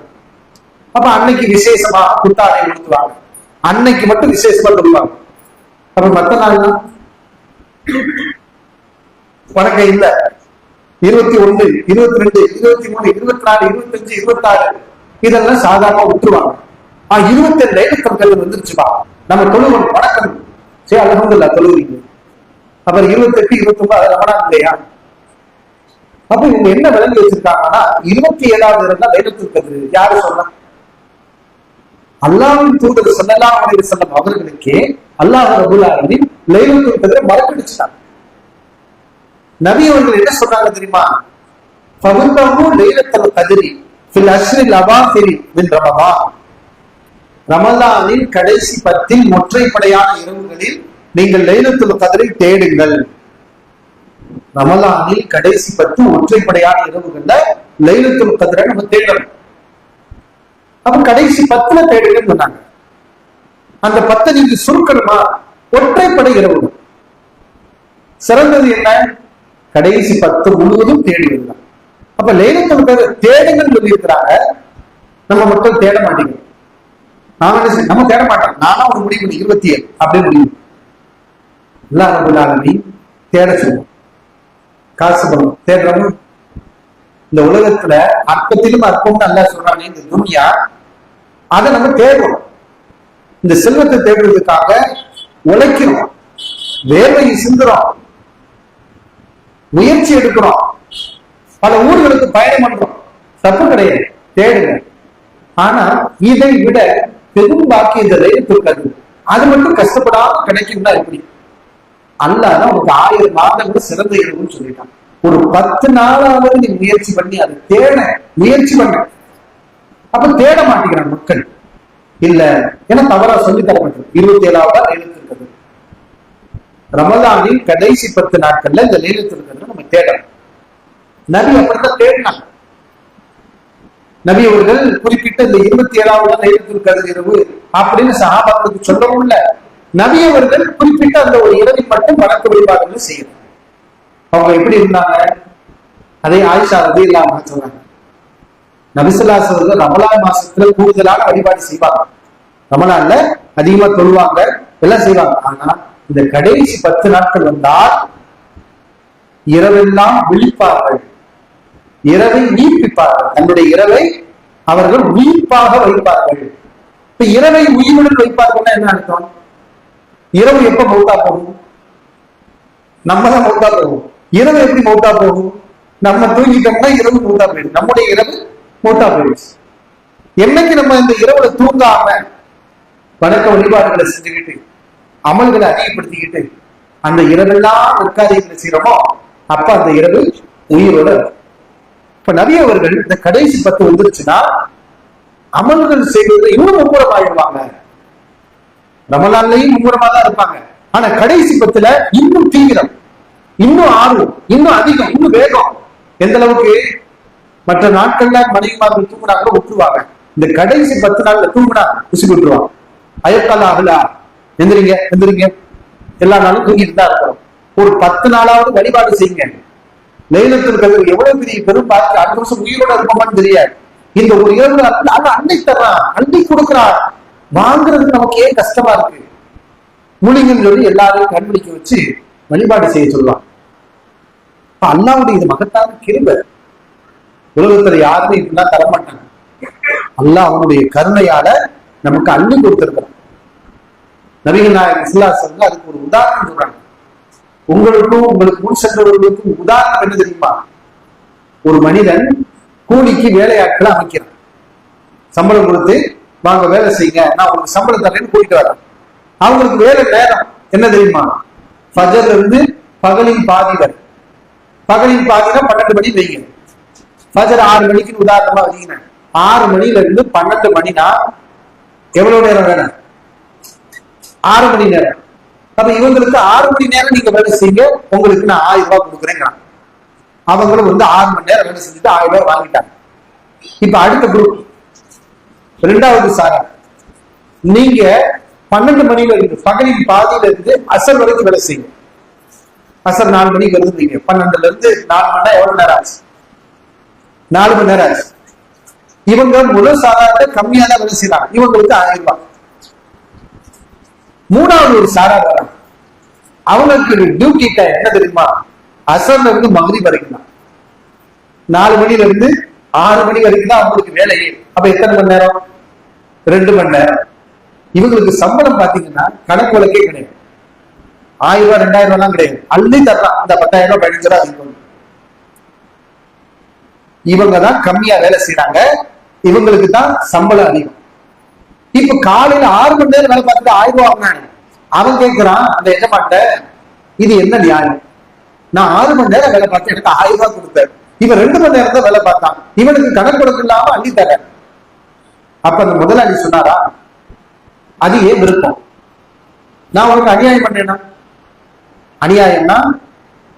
அப்ப அன்னைக்கு விசேஷமா புத்தாடை உடுத்துவாங்க, அன்னைக்கு மட்டும் விசேஷமா சொல்லுவாங்க. அப்ப மத்த நாள்னா வணக்கம் இல்ல. 21, 22, 23, 24, 25, 26 இதெல்லாம் சாதாரணமா விட்டுருவாங்க. 27 லைலத்துல் கத்ர் வந்துருச்சுப்பா, நம்ம தொழுவணும், வணக்கம் சரி அல்ஹம்துலில்லாஹ் தொழுவீங்க. அப்புறம் 28, 29 அது ரமலான் இல்லையா? அப்ப இவங்க என்ன விளங்கி வச்சிருக்காங்கன்னா 27வது இரவு தான் லைலத்துல் கத்ர். யாரு சொன்னா? அல்லாஹ்வின் தூதர் ஸல்லல்லாஹு அலைஹி வஸல்லம் அவர்களுக்கே அல்லாஹ் ரப்பல் ஆலமீன் லைலத்துல் கத்ரை மறக்கடிச்சாங்க. நபி அவர்கள் என்ன சொன்னாங்க தெரியுமா? ஃபகுல்லஹு லைலத்துல் கத்ரி ஃபில் அஷ்ரில் அவாஃபிரி மின் ரமதான். ரமலானின் கடைசி 10 ஒற்றைப்படையான இரவுகளில் நீங்கள் லைலத்துல் கத்ரை தேடுங்கள். ரமலானில் கடைசி 10 ஒற்றைப்படையான இரவுகள்ல லைலத்துல் கத்ரை நம்ம தேடணும். அப்ப கடைசி 10 தேடுங்கன்னு சொன்னாங்க. அந்த 10 நீங்க சுருக்கணுமா? ஒற்றைப்படை இரவுகள். சிறந்தது என்ன? கடைசி 10 முழுவதும் தேடுங்கள். அப்ப லைலத்துல் கத்ர் தேடுங்கன்னு சொல்லி இருக்கிறாங்க. நம்ம மட்டும் தேட மாட்டேங்கிறோம். நம்ம தேட மாட்டோம். நானும் ஒரு முடிவு 27 அப்படின்னு முடிவு. அல்லாஹ் ரப்பல் ஆலமீன் தேட சொல்லுவோம். காசு பணம் தேடுறோம். இந்த உலகத்துல அற்பத்திலும் அற்பம்னு அல்லாஹ் சொல்றாங்க. இந்த துன்யா அதை நம்ம தேடுறோம். இந்த செல்வத்தை தேடுறதுக்காக உழைக்கிறோம், வேர்வையை சிந்துறோம், முயற்சி எடுக்கிறோம், பல ஊர்களுக்கு பயணம் பண்றோம். தப்பு கிடையாது, தேடுங்க. ஆனா இதை விட பெரும் பாக்கி இந்த லைலத்துல் கத்ர் அது மட்டும் கஷ்டப்படாம கிடைக்கும்னா எப்படி? அல்லாஹ் தான் உனக்கு 1000 மாதங்கள் சிறந்த இரவுன்னு சொல்லிட்டான். ஒரு 10 நாளாவது நீ முயற்சி பண்ணி அதை தேட முயற்சி பண்ண. அப்ப தேட மாட்டேங்கிறான் மக்கள். இல்ல ஏன்னா தவறா சொல்லி தரப்பட்டது. 27வது லைலத்துல் கத்ர் ரமலானின் கடைசி 10 நாட்கள்ல இந்த லைலத்துல் கத்ர் நம்ம தேடணும். நபி அப்படித்தான் தேடினாங்க. நபி அவர்கள் குறிப்பிட்ட இந்த 27வது லைலத்துல் கத்ர் இரவு அப்படின்னு சஹாபாக்களுக்கு சொல்லவும் இல்ல. நபி அவர்கள் குறிப்பிட்ட அந்த ஒரு இரவில் மட்டும் வணக்க வழிபாடுகள் செய்யணும். அவங்க எப்படி இருந்தாங்க? அதே ஆயிஷா ரலியல்லாஹு அன்ஹா சொல்றாங்க. நபி ஸல்லல்லாஹு அலைஹி வஸல்லம் ரமலான் மாசத்துல கூடுதலான வழிபாடு செய்வாங்க. ரமலான்ல அதிகமா தொழுவாங்க, எல்லாம் செய்வாங்க. ஆனா இந்த கடைசி 10 நாட்கள் வந்தால் இரவெல்லாம் விழிப்பார்கள், இரவை நீப்பிப்பார்கள். தன்னுடைய இரவை அவர்கள் உயிர்ப்பாக வைப்பார்கள். இப்ப இரவை உயிருடன் வைப்பார்கள்னா என்ன அர்த்தம்? இரவு எப்ப மௌத்தா போகும்? நம்ம தான் மௌத்தா போகும். இரவு எப்படி மௌத்தா போகும்? நம்ம தூங்கிட்டோம்னா இரவு மௌத்தா போயிடும். நம்முடைய இரவு மௌத்தா போயிடுச்சு. என்னைக்கு நம்ம இந்த இரவுல தூங்காம வணக்க வழிபாடுகளை செஞ்சுக்கிட்டு அமல்களை அதிகப்படுத்திக்கிட்டு அந்த இரவெல்லாம் உட்காரியங்களை செய்யறோமோ அப்ப அந்த இரவு உயிரோட. இப்ப நபி அவர்கள் இந்த கடைசி 10 வந்துருச்சுன்னா அமல்கள் செய்வது இன்னும் மும்முரமாயிடுவாங்க. ரமலான்லயும் மும்முரமா தான் இருப்பாங்க. ஆனா கடைசி 10ல இன்னும் தீவிரம், இன்னும் ஆர்வம், இன்னும் அதிகம், இன்னும் வேகம். எந்த அளவுக்கு? மற்ற நாட்கள்ல மனைவிமார்கள் தூங்கினா கூட விட்டுருவாங்க. இந்த கடைசி 10 நாள்ல தூங்கினா குசி விட்டுருவாங்க. அயக்கால ஆகலா, எந்திரிங்க எந்திரிங்க, எல்லா நாளும் தூங்கிட்டு தான் இருக்கிறோம். ஒரு 10 நாளாவது வழிபாடு செய்யுங்க. லைலத்துல் கத்ர் எவ்வளவு பெரிய பெரும் பார்த்து அடுத்த வருஷம் உயிரோட இருப்போமான்னு தெரியாது. இந்த ஒரு இரவு அன்னை தர்றான், அன்னை கொடுக்குறான். வாங்குறதுக்கு நமக்கு ஏன் கஷ்டமா இருக்கு? மூலிங்கன்னு சொல்லி எல்லாரையும் கண்பிடிக்க வச்சு வழிபாடு செய்ய சொல்லுவாங்க. அல்லாஹ்வுடைய இது மகத்தான கிருபை. உலகத்துல யாருமே இப்படிலாம் தரமாட்டாங்க. அல்லாஹ் அவனுடைய கருணையால நமக்கு அள்ளி கொடுத்திருக்கிறான். நபிகள் நாயகம் ஸல்லல்லாஹு அலைஹி வஸல்லம் அதுக்கு ஒரு உதாரணம் சொல்றாங்க. உங்களுக்கும் உங்களுக்கு முன் சென்றவர்களுக்கும் உதாரணம் என்ன தெரியுமா? ஒரு மனிதன் கூலிக்கு வேலையாட்களை அமைக்கிறான். சம்பளம் கொடுத்து வாங்க வேலை செய்யுங்க, நான் உங்களுக்கு சம்பளம் தரேன்னு கூட்டிட்டு வரேன். அவங்களுக்கு வேலை நேரம் என்ன தெரியுமா? ஃபஜர்ல இருந்து பகலின் பாதி வரை. பகலின் பாதினா 12 மணி வைங்க. ஃபஜர் 6 மணிக்கு உதாரணமா வைங்க. 6 மணில இருந்து 12 மணினா எவ்வளவு நேரம் வேணும்? 6 மணி நேரம். அப்ப இவங்களுக்கு 6 மணி நேரம் நீங்க வேலை செய்யுங்க, உங்களுக்கு நான் 1000 ரூபாய் கொடுக்குறேங்க. அவங்களும் வந்து 6 மணி நேரம் வேலை செஞ்சுட்டு 1000 ரூபாய் வாங்கிட்டாங்க. இப்ப அடுத்த குரூப், 2வது சாரா, நீங்க 12 மணில இருந்து பகலின் பாதியில இருந்து அசர் வரைக்கும் வேலை செய்யுங்க. அசர் 4 மணிக்கு வருதுங்க. 12ல இருந்து 4 மணி நேரம் எவ்வளவு நேரம் ஆச்சு? 4 மணி நேரம் ஆச்சு. இவங்க முதல் சாராட்ட கம்மியா தான் வேலை செய்யறாங்க, இவங்களுக்கு 1000 ரூபாய். 3வது ஒரு சாரா வராங்க, அவங்களுக்கு டியூட்டி டைம் என்ன தெரியுமா? அசர்ல இருந்து மக்ரிப் வரைக்கும் தான். 4 மணில இருந்து 6 மணி வரைக்கும் தான் அவங்களுக்கு வேலையே. அப்ப எத்தனை மணி நேரம்? 2 மணி நேரம். இவங்களுக்கு சம்பளம் பாத்தீங்கன்னா கணக்கு வழக்கே கிடையாது. 1000 ரூபாய் 2000 ரூபாய் கிடையாது, அள்ளி தரலாம். அந்த 10,000 ரூபாய் 15,000 ரூபாய். இவங்க தான் கம்மியா வேலை செய்யறாங்க, இவங்களுக்கு தான் சம்பளம் அதிகம். இப்ப காலையில 6 மணி நேரம் வேலை பார்த்துட்டு 1000 ரூபாய் வாங்கினாங்க. அவன் கேட்கிறான் அந்த எஜமாட்ட, இது என்ன நியாயம்? நான் 6 மணி நேரம் வேலை பார்த்து எனக்கு 1000 ரூபாய் கொடுத்தேன், இவன் 2 மணி நேரம் தான் வேலை பார்த்தான், இவனுக்கு கணக்கு கொடுக்க இல்லாம அள்ளி தர. அப்ப அந்த முதலாளி சொன்னாரா, அது ஏன் விருப்பம், நான் உனக்கு அநியாயம் பண்ணேன்னா? அநியாயம்னா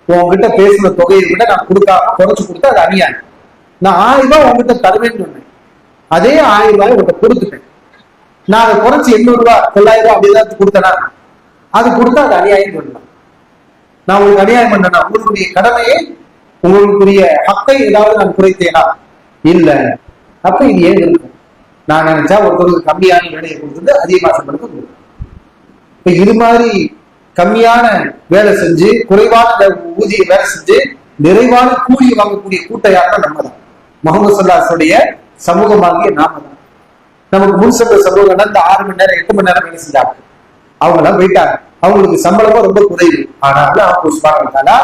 உங்ககிட்ட பேசின தொகையை விட நான் கொடுக்காம குறைச்சு கொடுத்தா அது அநியாயம். நான் 1000 ரூபாய் உங்ககிட்ட தருவேன்னு சொன்னேன், அதே 1000 ரூபாய் உங்ககிட்ட கொடுத்துட்டேன், நான் அதை குறைச்சு 800 ரூபாய் 900 ரூபாய் அப்படி ஏதாவது கொடுத்தேனா, அது கொடுத்தா அது அநியாயம் பண்ணலாம். நான் உங்களுக்கு அநியாயம் பண்ணேன்னா உங்களுடைய கடமையை, உங்களுக்குரிய ஹக்கை ஏதாவது நான் குறைத்தேனா? இல்ல. அப்ப இது ஏன் இருக்கும்? நான் நினைச்சா ஒருத்தருக்கு கம்மியான வேலையை கொடுத்துட்டு அதிகமாக சம்பளத்தை கொடுக்கும். இப்ப இது மாதிரி கம்மியான வேலை செஞ்சு குறைவான ஊதிய வேலை செஞ்சு நிறைவான கூலி வாங்கக்கூடிய கூட்டையாக நம்ம தான், முகமது ஸல்லல்லாஹு சமூகமாகிய நாம தான். நமக்கு முன் சென்ற சமூகம் இந்த 6 மணி நேரம் 8 மணி நேரம் வேலை செஞ்சாங்க, அவங்க எல்லாம் போயிட்டாங்க, அவங்களுக்கு சம்பளமும் ரொம்ப குறைவு. ஆனா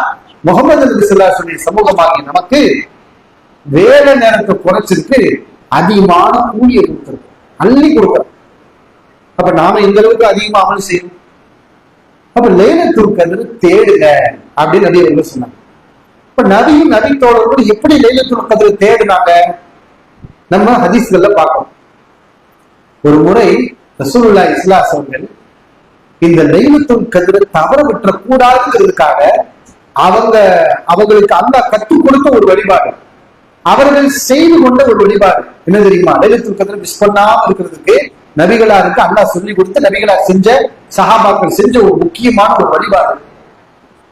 முகமது நபி ஸல்லல்லாஹு அலைஹி சமூகமாகிய நமக்கு வேலை நேரத்தை குறைச்சிருக்கு, அதிகமான கூலியை கொடுத்திருக்கு, அள்ளி கொடுக்கிறோம். அப்ப நாம இந்த அளவுக்கு அதிகமா அமல் செய்யணும். அப்ப லைலத்துல் கத்ர் தேடுங்க அப்படின்னு நபி அவர்கள் சொன்னாங்க. இப்ப நபியும் நபி தோழர்களும் எப்படி லைலத்துல் கத்ர் தேடுனாங்க நம்ம ஹதீஸ்கள்ல பார்க்கணும். ஒரு முறை ரசூலுல்லாஹி ஸல்லல்லாஹு அலைஹி வஸல்லம் இந்த லைலத்துல் கத்ர் தவற விட்டுற கூடாதுங்கிறதுக்காக அவங்களுக்கு அல்லாஹ் கற்றுக் கொடுத்த ஒரு வழிபாடு, அவர்கள் செய்து கொண்ட ஒரு வழிபாடு என்ன தெரியுமா? லைலத்துல் கத்ர் மிஸ் பண்ணாம இருக்கிறதுக்கு நபிகளாருக்கு அல்லாஹ் சொல்லி கொடுத்து நபிகளார் செஞ்ச, சஹாபாக்கள் செஞ்ச ஒரு முக்கியமான ஒரு வழிபாடு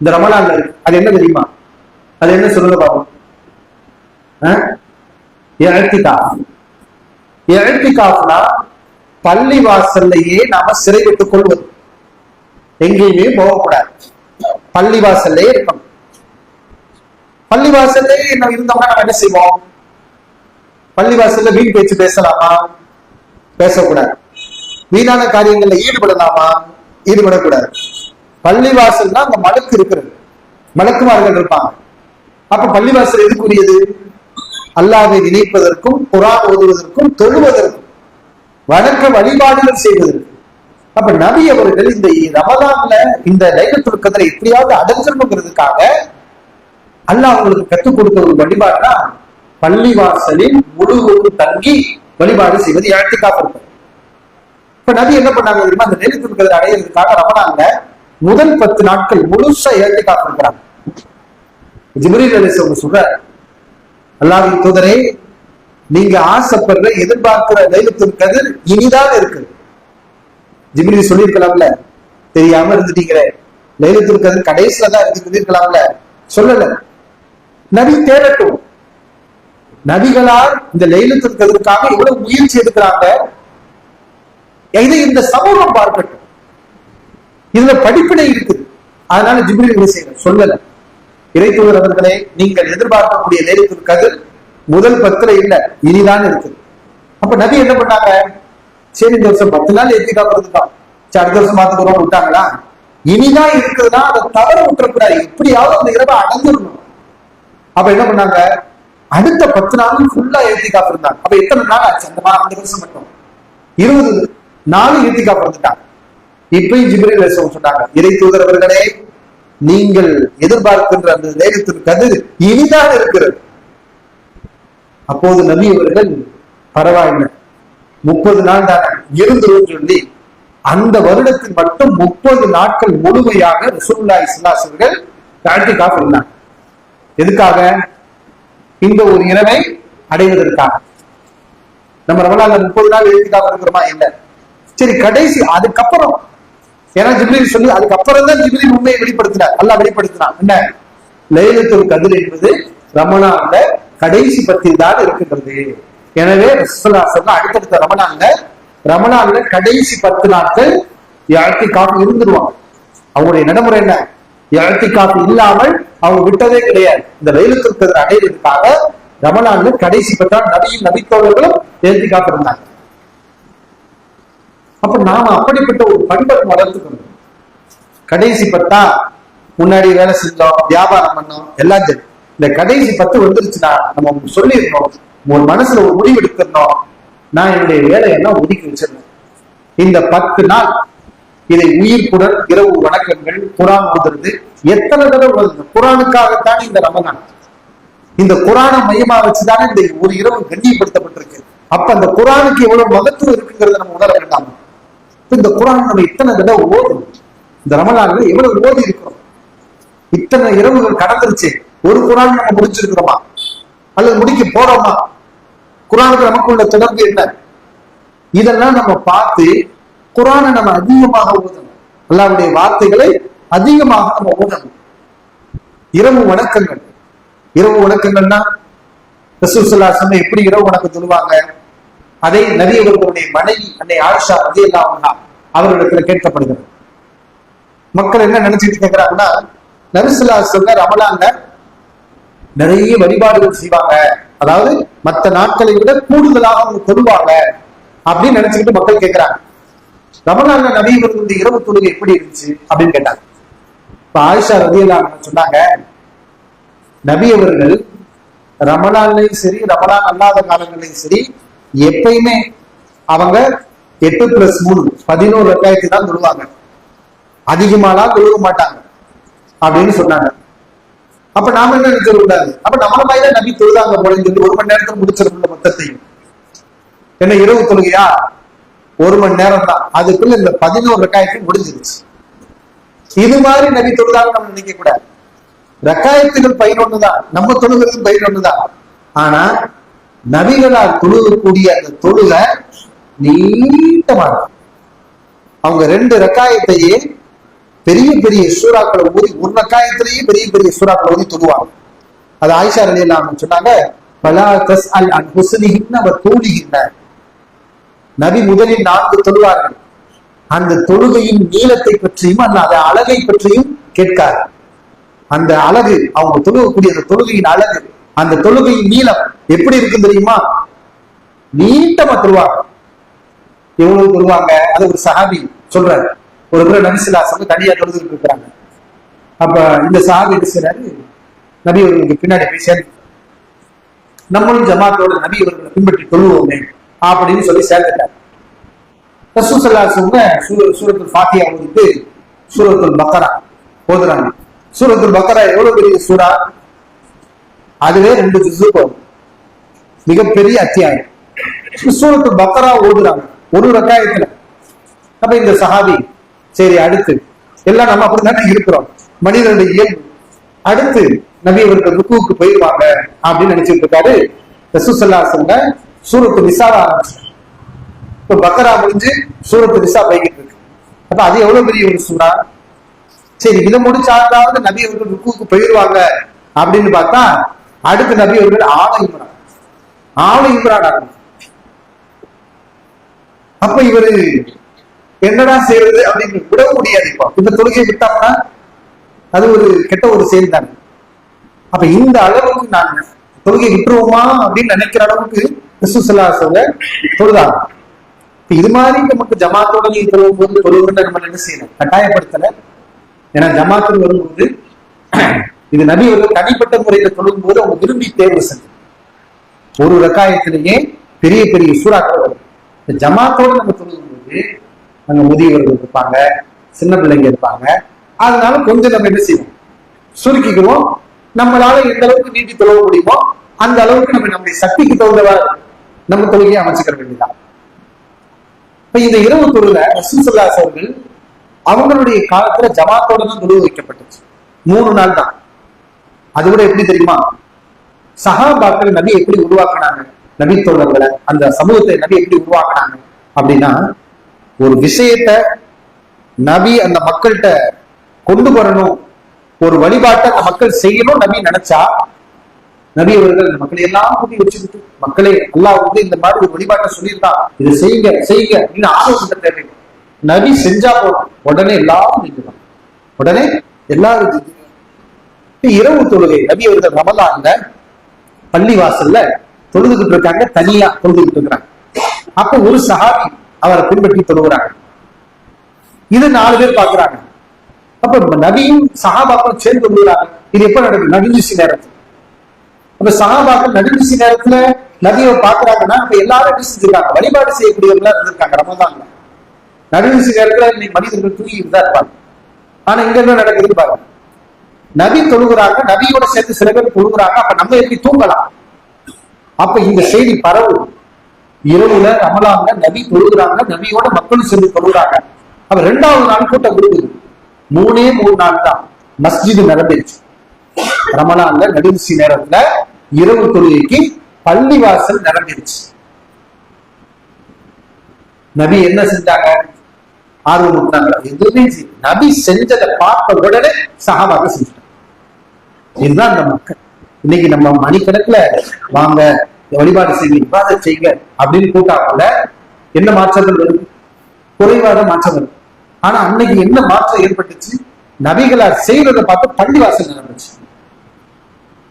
இந்த ரமலான்ல இருக்கு. அது என்ன தெரியுமா? அது என்ன சொல்லுங்க பாப்போம். இஅ்திகாஃப்னா பள்ளி வாசல்லையே நாம சிறை விட்டுக் கொள்வது, எங்கேயுமே போகக்கூடாது, பள்ளி வாசல்லே இருக்கணும். பள்ளி வாசல்லே நம்ம இருந்தோம்னா நம்ம என்ன செய்வோம்? பள்ளி வாசல்ல வீண் பேச்சு பேசலாமா? பேசக்கூடாது. வீணான காரியங்கள்ல ஈடுபடலாமா? ஈடுபடக்கூடாது. பள்ளி வாசல்னா அங்க மலக்கு இருக்கிறது, மலக்குமார்கள் இருப்பாங்க. அப்ப பள்ளிவாசல் எதுக்குரியது? அல்லாஹ்வை நினைப்பதற்கும் குர்ஆன் ஓதுவதற்கும் தொழுவதற்கும் வணக்க வழிபாடுகள் செய்வதற்கு. அப்ப நபி அவர்கள் இந்த ரமலான்ல இந்த லைலத்துல் கத்ரை எப்படியாவது அடைஞ்சிடணுங்கிறதுக்காக அல்லாஹ் அவங்களுக்கு கற்றுக் கொடுத்த ஒரு வழிபாடுனா பள்ளிவாசலில் முழுவதும் தங்கி வழிபாடு செய்வது, இஅ்திகாஃப் இருப்பது. இப்ப நபி என்ன பண்ணாங்க தெரியுமா? அந்த லைலத்துல் கத்ரை அடையிறதுக்காக ரமலான்ல முதல் 10 நாட்கள் முழுசா இஅ்திகாஃப் இருக்கிறாங்க. ஜிப்ரீல் அலைஹிஸ்ஸலாம் சொல்றார், அல்லாஹ்வின் தூதரே, நீங்க ஆசைப்படுற எதிர்பார்க்கிற லைலத்துல் கத்ர் இனிதான் இருக்கு. ஜிப்ரீல் சொல்லியிருக்கலாம்ல, தெரியாம இருந்துட்டீங்களே, லைலத்துல் கத்ர் கடைசியில தான் இருக்கு சொல்லியிருக்கலாம்ல, சொல்லல. நபி தேடட்டும். நபிகளார் இந்த லைலத்துல் கத்ருக்காக எவ்வளவு முயற்சி எடுக்கிறாங்க, இதை இந்த சமூகம் பார்க்கட்டும். இதுல படிப்பினை இருக்குது. அதனால ஜிப்ரீல் என்ன செய்யணும் சொல்லல. இறைத்தூதர் அவர்களே, நீங்கள் எதிர்பார்க்கக்கூடிய லைலத்துல் கத்ர் முதல் 10 இல்ல, இனிதான் இருக்குது. அப்ப நபி என்ன பண்ணாங்க? சரி, இந்த வருஷம் 10 நாள் இஅ்திகாஃப் இருந்துட்டான், அடுத்த வருஷம் பார்த்துக்கிறோம் விட்டாங்களா? இனிதான் இருக்குதுன்னா அதை தவற விட்டுறக்கூடாது, எப்படியாவது அந்த இரவை அடைஞ்சிடணும். அப்ப என்ன பண்ணாங்க? அடுத்த 10 நாளும் ஃபுல்லா இஅ்திகாஃப் இருந்தாங்க. அப்ப எத்தனை நாள் ஆச்சு? அந்த வருஷம் மட்டும் 20 நாள் இஅ்திகாஃப் இருந்துட்டாங்க. இப்பயும் ஜிப்ரீல் அலைஹிஸ்ஸலாம் சொன்னாங்க, இறைத்தூதர் அவர்களே, நீங்கள் எதிர்பார்க்கின்ற அந்த லைலத்துல் கத்ர் இனிதான் இருக்கிறது. அப்போது நபி அவர்கள் பரவாயில்லை, 30 நாள் தானே இருந்துரும் சொல்லி அந்த வருடத்தில் மட்டும் 30 நாட்கள் முழுமையாக ரசூலுல்லாஹி ஸல்லல்லாஹு அலைஹி வஸல்லம் இஅ்திகாஃப் இருந்தாங்க. எதுக்காக? இந்த ஒரு இரவை அடைவதற்காக. நம்ம ரமலான்ல 30 நாள் இஅ்திகாஃப் இருக்கிறோமா? இல்லை. சரி, கடைசி அதுக்கப்புறம், ஏன்னா ஜிப்ரீல் சொல்லி அதுக்கப்புறம் தான் ஜிப்ரீல் உண்மையை வெளிப்படுத்தினார், அல்லாஹ் வெளிப்படுத்தினான். என்ன? லைலத்துல் கத்ர் என்பது ரமலான்ல கடைசி 10 தான் இருக்கின்றது. எனவே ரசூலுல்லாஹி ஸல்லல்லாஹு அலைஹி வஸல்லம் அடுத்தடுத்த ரமலான்ல கடைசி 10 நாட்கள் இஅ்திகாஃப் இருந்துருவாங்க. அவங்களுடைய நடைமுறை என்ன? இஅ்திகாஃப் இல்லாமல் அவங்க விட்டதே கிடையாது. இந்த லைலத்துல் கத்ர் அடைவதற்காக ரமலான்ல கடைசி 10 நாள் நபியும் நபித்தோழர்களும் இஅ்திகாஃப் இருந்தாங்க. அப்ப நாம அப்படிப்பட்ட ஒரு பண்பை வளர்த்துக்கணும். கடைசி 10 முன்னாடி வேலை செஞ்சோம், வியாபாரம் பண்ணோம், எல்லாம் இந்த கடைசி 10 வந்துருச்சுன்னா நம்ம சொல்லிடணும், ஒரு மனசுல ஒரு முடிவு எடுத்துடணும், நான் என்னுடைய வேலையெல்லாம் ஒதுக்கி வச்சிருந்தேன். இந்த 10 நாள் இதை உயிர்ப்புடன் இரவு வணக்கங்கள், குரான் ஓதுறது, எத்தனை தடவை வருது? குரானுக்காகத்தான் இந்த ரமலான். இந்த குரானை மையமா வச்சுதானே இந்த ஒரு இரவு கண்ணியப்படுத்தப்பட்டிருக்கு. அப்ப அந்த குரானுக்கு எவ்வளவு மகத்துவம் இருக்குங்கிறத நம்ம உணர வேண்டாம். இந்த குரான் நம்ம இத்தனை தடவை ஓதும், இந்த ரமலான்ல எவ்வளவு ஓதி இருக்கிறோம், இத்தனை இரவுகள் கடந்துருச்சு. ஒரு குரான் நம்ம முடிச்சிருக்கிறோமா அல்லது முடிக்க போறோமா? குரானுக்கு நமக்கு உள்ள தொடர்பு என்ன? இதெல்லாம் நம்ம பார்த்து குரானை நம்ம அதிகமாக ஓதணும். அல்லாஹ்வுடைய வார்த்தைகளை அதிகமாக நம்ம ஓதணும். இரவு வணக்கங்கள், இரவு வணக்கங்கள்னா ரசூல் ஸல்லல்லாஹு அலைஹி வஸல்லம் எப்படி இரவு வணக்கம் சொல்லுவாங்க, அதை நபி அவர்களுடைய மனைவி அன்னை ஆயிஷா ரலியல்லாஹு அன்ஹா அவர்களிடத்துல கேட்கப்படுகிறது. மக்கள் என்ன நினைச்சிட்டு கேட்கிறாங்கன்னா, நபி ஸல்லல்லாஹு அலைஹி வஸல்லம் ரமலான்ல நிறைய வழிபாடுகள் செய்வாங்க, அதாவது மற்ற நாட்களை விட கூடுதலாக அவங்க தொழுவாங்க அப்படின்னு நினைச்சுக்கிட்டு மக்கள் கேட்கிறாங்க. ரமலான்ல நபி அவர்களுடைய இரவு தொழுகை எப்படி இருந்துச்சு அப்படின்னு கேட்டாங்க. இப்ப ஆயிஷா ரலியல்லாஹு அன்ஹா சொன்னாங்க, நபி அவர்கள் ரமலான்லையும் சரி ரமலான் அல்லாத காலங்களையும் சரி எப்பயுமே அவங்க 8+3 11 ரக்காயத்தை தான் தொழுவாங்க, அதிகமாலாம் தொழுக மாட்டாங்க அப்படின்னு சொன்னாங்க. அப்ப நாம என்ன நினைச்சிடக்கூடாது, அப்ப நம்மள மாதிரி நபி தொழுதாங்க போல சொல்லி 1 மணி நேரத்துல முடிச்சிருக்குள்ள மொத்தத்தையும். என்ன இரவு தொழுகையா 1 மணி நேரம் தான், அதுக்குள்ள இந்த 11 ரக்காயத்தையும் முடிஞ்சிருச்சு. இது மாதிரி நபி தொழுதாங்க நம்ம நினைக்க கூடாது. ரக்காயத்துகள் 11 தான், நம்ம தொழுகிறது 11 தான். ஆனா நபிகளால் தொழுகக்கூடிய அந்த தொழுகை நீட்டமா அவங்க 2 ரக்காயத்தையே பெரிய பெரிய சூறாக்களை ஓதி, 1 ரக்காயத்திலேயே பெரிய பெரிய சூறாக்களை ஓதி தொழுவாங்க. அது ஆயிஷா ரலியல்லாஹு அன்ஹா சொன்னாங்க, பலா தஸ்அல் அன் ஹுஸ்னிஹின்ன வ தூலிஹின்ன. நபி முதலில் 4 தொழுவார்கள், அந்த தொழுகையின் நீளத்தை பற்றியும் அந்த அழகை பற்றியும் கேட்கார். அந்த அழகு, அவங்க தொழுகக்கூடிய அந்த தொழுகையின் அழகு, அந்த தொழுகையின் நீளம் எப்படி இருக்கு தெரியுமா? நீட்டமா தொழுவாங்க. எவ்வளவு தொழுவாங்க? அது ஒரு சஹாபி சொல்றாரு. ஒரு முறை நபி ஸல்லல்லாஹு அலைஹி வஸல்லம் தனியா தொழுதுட்டு இருக்கிறாங்க. அப்ப இந்த சஹாபி என்ன செய்றாரு, நபி அவர்களுக்கு பின்னாடி போய் சேர்ந்து, நம்மளும் ஜமாத்தோட நபி அவர்களை பின்பற்றி தொழுவோமே அப்படின்னு சொல்லி சேர்ந்துட்டார். ரசூல் ஸல்லல்லாஹு அலைஹி வஸல்லம் சூரத்துல் ஃபாத்திஹா ஓதிட்டு சூரத்துல் பக்கரா ஓதுறாங்க. சூரத்துல் பக்கரா எவ்வளவு பெரிய சூரா, அதுவே 2 ஜுஸு போகும், மிகப்பெரிய அத்தியாயம். சூரத்துல் பக்கரா ஓதுறாங்க 1 ரக்காயத்துல. அப்ப இந்த சஹாபி, சரி அடுத்து எல்லாம் நம்ம அப்படித்தானே இருக்கிறோம், மனிதனுடைய இயல்பு, அடுத்து நபி அவர்கள் ருக்குவுக்கு போயிருவாங்க அப்படின்னு நினைச்சிட்டு இருக்காரு. ரசூல் ஸல்லல்லாஹு அலைஹி வஸல்லம் சூரத்துல் நிஸாவ ஆரம்பிச்சு, இப்ப பக்கரா முடிஞ்சு சூரத்துல் நிஸா போய்கிட்டு இருக்கு. அப்ப அது எவ்வளவு பெரிய ஒரு சூறா. சரி, இதை முடிச்சாவது நபி அவர்கள் ருக்குவுக்கு போயிருவாங்க அப்படின்னு பார்த்தா, அடுத்து நபி அவர்கள் ஆல இம்ரான். அப்ப இவரு என்னடா செய்யறது அப்படின்னு விடவும் முடியாது. இப்ப தொழுகையை விட்டாங்கன்னா அது ஒரு கெட்ட ஒரு செயல் தானே. அப்ப இந்த அளவுக்கு நான் தொழுகை விட்டுருவோமா அப்படின்னு நினைக்கிற அளவுக்கு ரசூல் ஸல்லல்லாஹு அலைஹி வஸல்லம் தொழுதாங்க. இது மாதிரி நமக்கு ஜமாத்தோட நீ தொழுவும் போது தொழுவுன்னு நம்ம என்ன செய்யணும், கட்டாயப்படுத்தல. ஏன்னா ஜமாத்தில் வரும்போது இது நபி அவர்கள் தனிப்பட்ட முறையில தொழுகும் போது அவங்க விரும்பி தேர்வு செஞ்சு 1 ரக்காயத்திலேயே பெரிய பெரிய சூறாக்கள் வரும். இந்த ஜமாத்தோட நம்ம தொழுகும் போது அங்க முதியவர்கள் இருப்பாங்க, சின்ன பிள்ளைங்க இருப்பாங்க, அதனால கொஞ்சம் நம்ம என்ன செய்வோம், சுருக்கிக்குவோம். நம்மளால எந்த அளவுக்கு நீட்டி தொழுவ முடியுமோ அந்த அளவுக்கு நம்ம நம்முடைய சக்திக்கு தகுந்தவா நம்ம தொழுகையை அமைச்சுக்கிற வேண்டியதான். இப்ப இந்த இரவு தொழுல ரசூல் ஸல்லல்லாஹு அலைஹி வஸல்லம் அவங்களுடைய காலத்துல ஜமாத்தோட தான் தொழுக வைக்கப்பட்டுச்சு. 3 நாள் தான். அது கூட எப்படி தெரியுமா, சஹாபாக்கள் நபி எப்படி உருவாக்குனாங்க, நபி தோழர்களை, அந்த சமூகத்தை நபி எப்படி உருவாக்குனாங்க அப்படின்னா, ஒரு விஷயத்த நபி அந்த மக்கள்கிட்ட கொண்டு வரணும், ஒரு வழிபாட்டை அந்த மக்கள் செய்யணும் நபி நினைச்சா, நபி அவர்கள் இந்த மக்களை எல்லாம் கூட்டி வச்சுக்கிட்டு, மக்களே அல்லாஹ் வந்து இந்த மாதிரி ஒரு வழிபாட்டை சொல்லியிருந்தான், இதை செய்யுங்க செய்யுங்க அப்படின்னு ஆலோசனை தேவை. நபி செஞ்சா போதும், உடனே எல்லாரும் செஞ்சுதான், உடனே எல்லாரும். இரவு தொழுகை நபி அவர்கள் ரமலான்ல பள்ளி வாசல்ல தொழுதுகிட்டு இருக்காங்க, தனியா தொழுதுகிட்டு இருக்கிறாங்க. அப்ப ஒரு சஹாபி அவரை பின்பற்றி தொழுகிறாங்க. இது 4 பேர் பாக்குறாங்க. அப்ப நபியும் சஹாபாக்களும் சேர்ந்து தொழுகிறாங்க. இது எப்ப நடக்குது, நடுநிசி நேரத்தில். அப்ப சஹாபாக்கள் நடுநிசி நேரத்துல நபியை பாக்குறாங்கன்னா அப்ப எல்லாரும் என்ன செஞ்சிருக்காங்க, வழிபாடு செய்யக்கூடியவங்களா இருந்திருக்காங்க. ரமதான்ல நடுநிசி நேரத்துல இன்னைக்கு மனிதர்கள் தூங்கிட்டு தான் இருப்பாங்க. ஆனா இங்க என்ன நடக்குதுன்னு பாருங்க, நபி தொழுகிறாங்க, நபியோட சேர்த்து சில பேர் தொழுகிறாங்க. அப்ப நம்ம எப்படி தூங்கலாம்? அப்ப இந்த செய்தி பரவு இரவுல ரமலான்ல நபி தொழுகிறாங்க, நபியோட மக்களும் சேர்ந்து தொழுகிறாங்க. அப்ப 2வது நாள் கூட்டம் கொடுக்குது. 3 நாள் தான் மஸ்ஜிது நிரம்பிடுச்சு. ரமலான்ல நடுநிசி நேரத்துல இரவு தொழுகைக்கு பள்ளிவாசல் நிரம்பிடுச்சு. நபி என்ன செஞ்சாங்க? ஆர்வம் விட்டாங்க. எதுவுமே நபி செஞ்சதை பார்த்த உடனே சஹாபாக்கள் செஞ்சாங்க. இதுதான் அந்த மக்கள். இன்னைக்கு நம்ம மணிக்கணக்குல வாங்க வழிபாடு செய்யுங்க, விவாதம் செய்யுங்க அப்படின்னு கூட்டாங்கல்ல, என்ன மாற்றங்கள் வருது? குறைவாத மாற்றம் வருது. ஆனா அன்னைக்கு என்ன மாற்றம் ஏற்பட்டுச்சு? நபிகளார் செய்யறதை பார்த்து பள்ளிவாசல் நடந்துச்சு.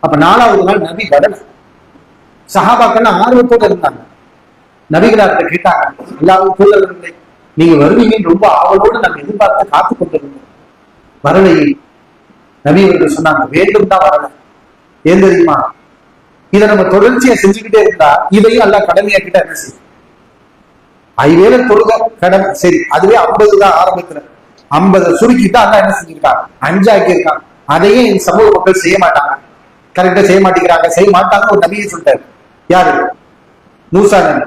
அப்ப 4வது நாள் நபி வரல. சஹாபாக்கள் ஆர்வத்தோடு இருந்தாங்க. நபிகளார்கிட்ட கேட்டாங்க, எல்லாரும் தூதர்களே நீங்க வருவீங்கன்னு ரொம்ப ஆவலோடு நாங்க எதிர்பார்த்து காத்து கொண்டிருந்தோம், வரலையே. நபி அவர்கள் சொன்னாங்க, வேண்டும் தான் வரல. ஏன் தெரியுமா? இதை நம்ம தொடர்ச்சியா செஞ்சுக்கிட்டே இருந்தா இதையும் எல்லாம் கடமையாக்கிட்டா என்ன செய்யும்? 5 வேளை தொழுக கடமை, சரி அதுவே 50 தான் ஆரம்பத்துல, 50 சுருக்கிட்டா எல்லாம் என்ன செஞ்சிருக்காங்க? 5 ஆக்கியிருக்காங்க. அதையே இந்த சமூக மக்கள் செய்ய மாட்டாங்க, கரெக்டா செய்ய மாட்டேங்கிறாங்க. செய்ய மாட்டாங்க ஒரு நபியை சொல்லிட்டாரு. யாரு? மூசா நபி.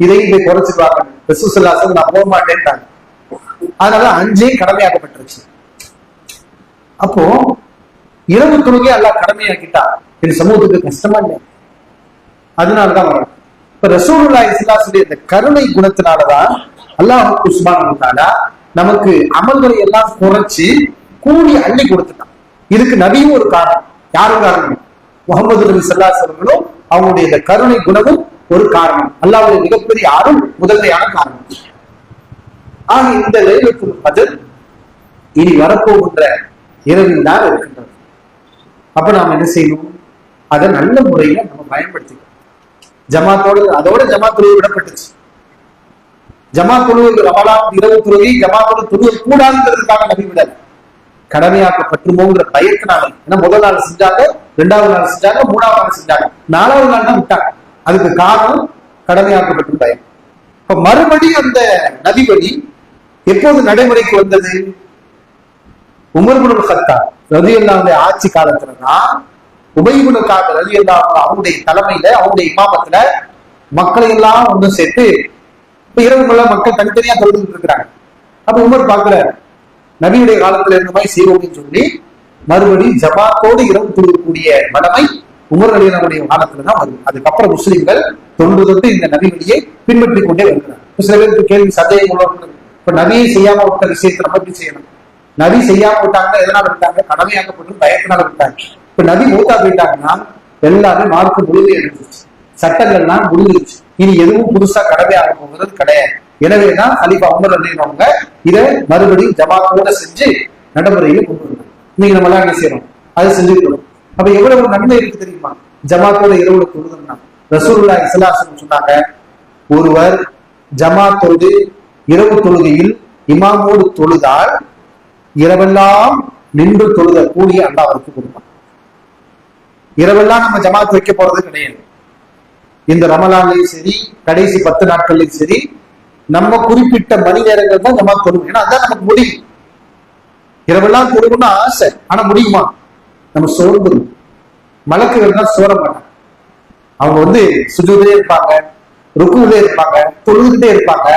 இதையும் போய் குறைச்சிருவாங்க. ரசூலுல்லாஹி நான் போக மாட்டேன்ட்டாங்க. அதனால 5 கடமையாக்கப்பட்டுருச்சு. அப்போ இரவு தொழுகை எல்லாம் கடமையாக்கிட்டா இந்த சமூகத்துக்கு கஷ்டமா இல்லை. அதனாலதான் வரும். இப்ப ரசூலுல்லாஹி ஸல்லல்லாஹு அலைஹி வஸல்லம் இந்த கருணை குணத்தினாலதான் அல்லாஹ் சுப்ஹானஹு வ தஆலா நமக்கு அமல்களை எல்லாம் குறைச்சு கூடி அள்ளி கொடுத்துட்டான். இதுக்கு நபியும் ஒரு காரணம். யாரும் காரணம்? முகமது நபி ஸல்லல்லாஹு அலைஹி வஸல்லம் அவங்களுடைய இந்த கருணை குணமும் ஒரு காரணம். அல்லாஹ்வுடைய மிகப்பெரிய அருள் முதன்மையான காரணம். ஆக இந்த லைலத்துல் கத்ர் இனி வரப்போகின்ற இரவில் தான் இருக்கின்றது. அப்ப நாம என்ன செய்யணும்? அதை நல்ல முறையில நம்ம பயன்படுத்திக்கணும். ஜமாத்தோடு அதோட ஜமாத் தொழுகை விடப்பட்டுச்சு. ஜமாத் தொழுகை ரமலான் இரவு தொழுகை ஜமாத்தோடு தொழுகை கூடாதுங்கிறதுக்காக நபி விடல, கடமையாக்கப்பட்டுமோங்கிற பயத்தினால. ஏன்னா முதல் நாள் செஞ்சாங்க, 2வது நாள் செஞ்சாங்க, 3வது நாள் செஞ்சாங்க, 4வது நாள் தான் விட்டாங்க. அதுக்கு காரணம் கடமையாக்கப்பட்டு பயம். இப்ப மறுபடியும் அந்த நபிபடி எப்போது நடைமுறைக்கு வந்தது? உமர் இப்னு கத்தாப் ரலியல்லாஹு ஆட்சி காலத்துலதான் உபய் இப்னு கஅப் ரலியல்லாஹு அவருடைய தலைமையில, அவருடைய இமாமத்துல மக்களை எல்லாம் ஒன்று சேர்த்து இப்ப இரவுக்குள்ள மக்கள் தனித்தனியா தொழுதுட்டு இருக்கிறாங்க. அப்ப உமர் பாக்குறாரு, நபியுடைய காலத்துல இருந்த மாதிரி செய்வோம்னு சொல்லி மறுபடியும் ஜமாத்தோடு இரவு தொழுகக்கூடிய வளமை உமர் ரலியல்லாஹுடைய காலத்துலதான் வருது. அதுக்கப்புறம் முஸ்லிம்கள் தொன்று இந்த நபிவழியை பின்பற்றி கொண்டே வருகிறார். சில பேருக்கு கேள்வி சந்தேகம், இப்ப நபியை செய்யாம விட்ட விஷயத்தை நம்ம எப்படி செய்யணும்? நபி செய்யாம விட்டாங்க, எதனால விட்டாங்க? கடமையாக்கப்பட்டு பயத்தினால விட்டாங்க. இப்ப நபி மூத்தா போயிட்டாங்கன்னா எல்லாமே மார்க்கு முழுமை எடுத்துச்சு, சட்டங்கள்லாம் முடிஞ்சிருச்சு. இனி எதுவும் புதுசா கடமையாக போகிறது கிடையாது. எனவேதான் கலீஃபா உமர் ரலியல்லாஹு இதை மறுபடியும் ஜமாத்தோட செஞ்சு நடைமுறையில கொண்டு வந்தாங்க. இன்னைக்கு நம்ம எல்லாம் என்ன செய்யறோம்? அதை செஞ்சுக்கணும். அப்ப எவ்வளவு நன்மை இருக்கு தெரியுமா ஜமாத்தோட இரவுல தொழுதும்னா? ரசூலுல்லாஹி ஸல்லல்லாஹு அலைஹி வஸல்லம் சொன்னாங்க, ஒருவர் ஜமாத்தோடு இரவு தொழுகையில் இமாமோடு தொழுதால் இரவெல்லாம் நின்று தொழுத கூடிய அல்லாஹ் அவருக்கு கொடுப்பான். இரவெல்லாம் நம்ம ஜமாத் வைக்க போறது கிடையாது. இந்த ரமலான்லயும் சரி, கடைசி 10 நாட்கள்லயும் சரி, நம்ம குறிப்பிட்ட மணி நேரங்கள் தான் ஜமாத் தொழுவோம். ஏன்னா அதான் நமக்கு முடியும். இரவெல்லாம் தொழுகணும்னு ஆசை, ஆனா முடியுமா? நம்ம சோர்ந்துடும். மலக்குகள் தான் சோர மாட்டாங்க. அவங்க சுஜூதிலே இருப்பாங்க, ருக்குவிலே இருப்பாங்க, தொழுதுகிட்டே இருப்பாங்க.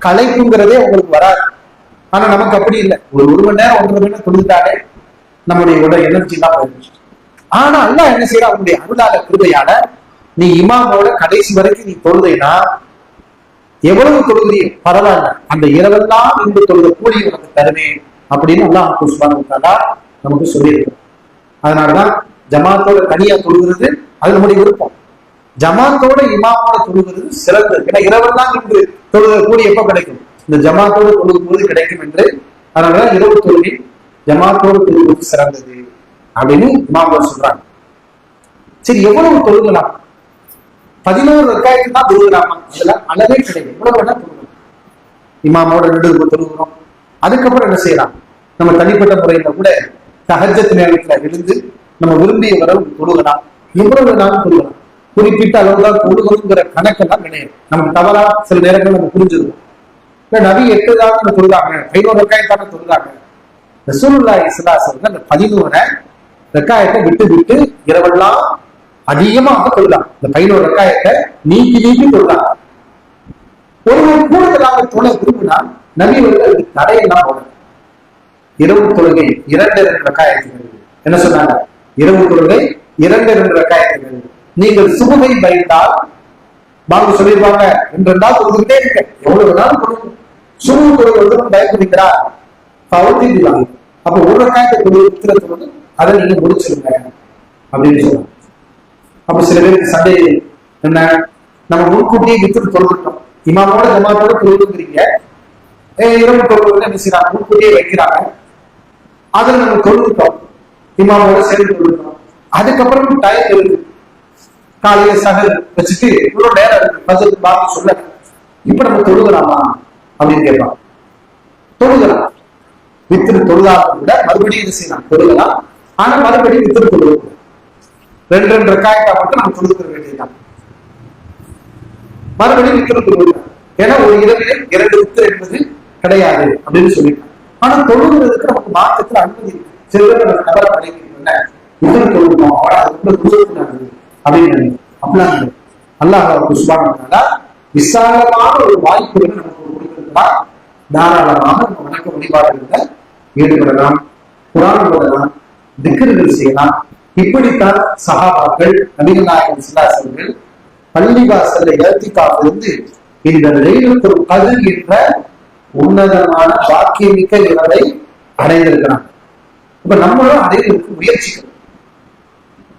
களைப்புங்கிறதே உங்களுக்கு வராது. ஆனா நமக்கு அப்படி இல்லை. ஒரு 1 மணி நேரம் 1.5 மணி நேரம் தொழுதுட்டாலே நம்முடைய எனர்ஜி தான் போயிடுச்சு. ஆனா அல்லாஹ் என்ன செய்யற? அவனுடைய அருளால கிருபையால நீ இமாமோட கடைசி வரைக்கும் நீ தொழுதைனா எவ்வளவு தொழுகிறீ பரவாயில்ல, அந்த இரவெல்லாம் நின்று தொழுத கூலி உனக்கு தருவேன் அப்படின்னு அல்லாஹ் சுப்ஹானஹு வ தஆலா நமக்கு சொல்லியிருக்கோம். அதனாலதான் ஜமாத்தோட தனியா தொழுகிறது அது நம்முடைய விருப்பம். ஜமாத்தோட இமாமோட தொழுகிறது சிறந்தது. ஏன்னா இரவெல்லாம் நின்று தொழுத கூலி எப்ப கிடைக்கும்? இந்த ஜமாத்தோடு தொழுகும் போது கிடைக்கும் என்று. அதனாலதான் இரவு தொழுகை ஜமாத்தோடு தொழுவது சிறந்தது அப்படின்னு இமாம்கள் சொல்றாங்க. சரி, எவ்வளவு தொழுகலாம்? 11 ரக்காயத்துக்கு தான் தொழுகலாமா? அதெல்லாம் அளவே கிடையாது. எவ்வளவு வேணா தொழுகலாம். இமாமோட 2 தொழுகிறோம். அதுக்கப்புறம் என்ன செய்யலாம்? நம்ம தனிப்பட்ட முறையில கூட தஹஜ்ஜத் நேரத்துல எழுந்து நம்ம விரும்பிய வரவு தொழுகலாம். எவ்வளவு நாள் தொழுகலாம், குறிப்பிட்ட அளவுதான் தொழுகணுங்கிற கணக்கெல்லாம் கிடையாது. நமக்கு தவறா சில நேரங்கள் நம்ம புரிஞ்சிருவோம். இல்ல நபி 8 தான் தொழுதாங்க, 11 ரக்காயத்தான தொழுதாங்க. ரசூலுல்லாஹி ஸல்லல்லாஹு அலைஹி வஸல்லம் அந்த 11 ரக்காயத்தை விட்டு விட்டு இரவெல்லாம் அதிகமாக தொழுதாங்க. இந்த 11 ரக்காயத்தை நீக்கி நீக்கி தொழுதாங்க. ஒருவர் கூடுதலாக தொழ விரும்பினா நபி அவர்கள் தடையெல்லாம் போட இரவு தொழுகை 2 ரக்காயத்துகள் என்ன சொன்னாங்க? இரவு தொழுகை 2 ரக்காயத்துகள். நீங்கள் சுபகை பயந்தால் வாங்க சொல்லிடுவாங்க என்றால் தொழுதுகிட்டே இருக்க, எவ்வளவு நாள் தொழுகும். சுபு தொழுகை வந்து பயப்படுகிறா பவுத்திடுவாங்க. அப்ப ஒரு ரக்காயத்தை தொழுது அதை நீங்க முடிச்சிருங்க அப்படின்னு சொல்லுவாங்க. அப்ப சில பேருக்கு சந்தேகம் என்ன, நம்ம முன்கூட்டியே வித்து தொழுதுட்டோம், இமாமோட ஜமாத்தோட தொழுதுங்கிறீங்க, இரவு தொழுவது என்ன செய்யறாங்க, முன்கூட்டியே வைக்கிறாங்க, அதுல நம்ம தொழுதுட்டோம், இமாமோட சேர்ந்து தொழுதுட்டோம். அதுக்கப்புறம் டைம் இருக்கு, காலையில சகல் வச்சுட்டு இவ்வளவு நேரம் இருக்கு பஜ்ருக்கு பாக்கி சொல்ல, இப்ப நம்ம தொழுகலாமா அப்படின்னு கேட்பாங்க. தொழுகலாம், வித்திரு தொழுதாக கூட மறுபடியும் என்ன செய்யலாம், தொழுகலாம். ஆனா மறுபடியும் வித்திரு தொழுக 2 ரக்காயத்தா மட்டும் நம்ம தொழுகிற வேண்டியதுதான். மறுபடியும் வித்திரு தொழுக, ஏன்னா ஒரு இரவிலே 2 வித்திரு என்பது கிடையாது அப்படின்னு சொல்லிட்டாங்க. ஆனா தொழுகிறதுக்கு நமக்கு மாற்றத்துல அனுமதி இருக்கு. சில பேர் நபரை அடைக்கிறீங்க வித்திரு தொழுகணும், அவனா ரொம்ப தூரத்துனாது அப்படின்னு அப்படிலாம் அல்லாஹ் சுப்ஹானஹு விசாலமான ஒரு வாய்ப்புகளை நமக்கு கொடுத்திருந்தா தாராளமாக நம்ம வணக்க வழிபாடுகளை ஈடுபடலாம், குர்ஆன் ஓதலாம், திக்ர்கள் செய்யலாம். இப்படித்தான் சஹாபாக்கள் நபிகள் நாயகம் ஸல்லல்லாஹு அலைஹி வஸல்லம் பள்ளிவாசல்ல இஅ்திகாஃப் இருந்து இந்த லைலத்துல் கத்ர் என்ற உன்னதமான பாக்கியமிக்க இரவை அடைந்திருக்கிறாங்க. இப்ப நம்மளும் அடைவதற்கு முயற்சிக்கணும்.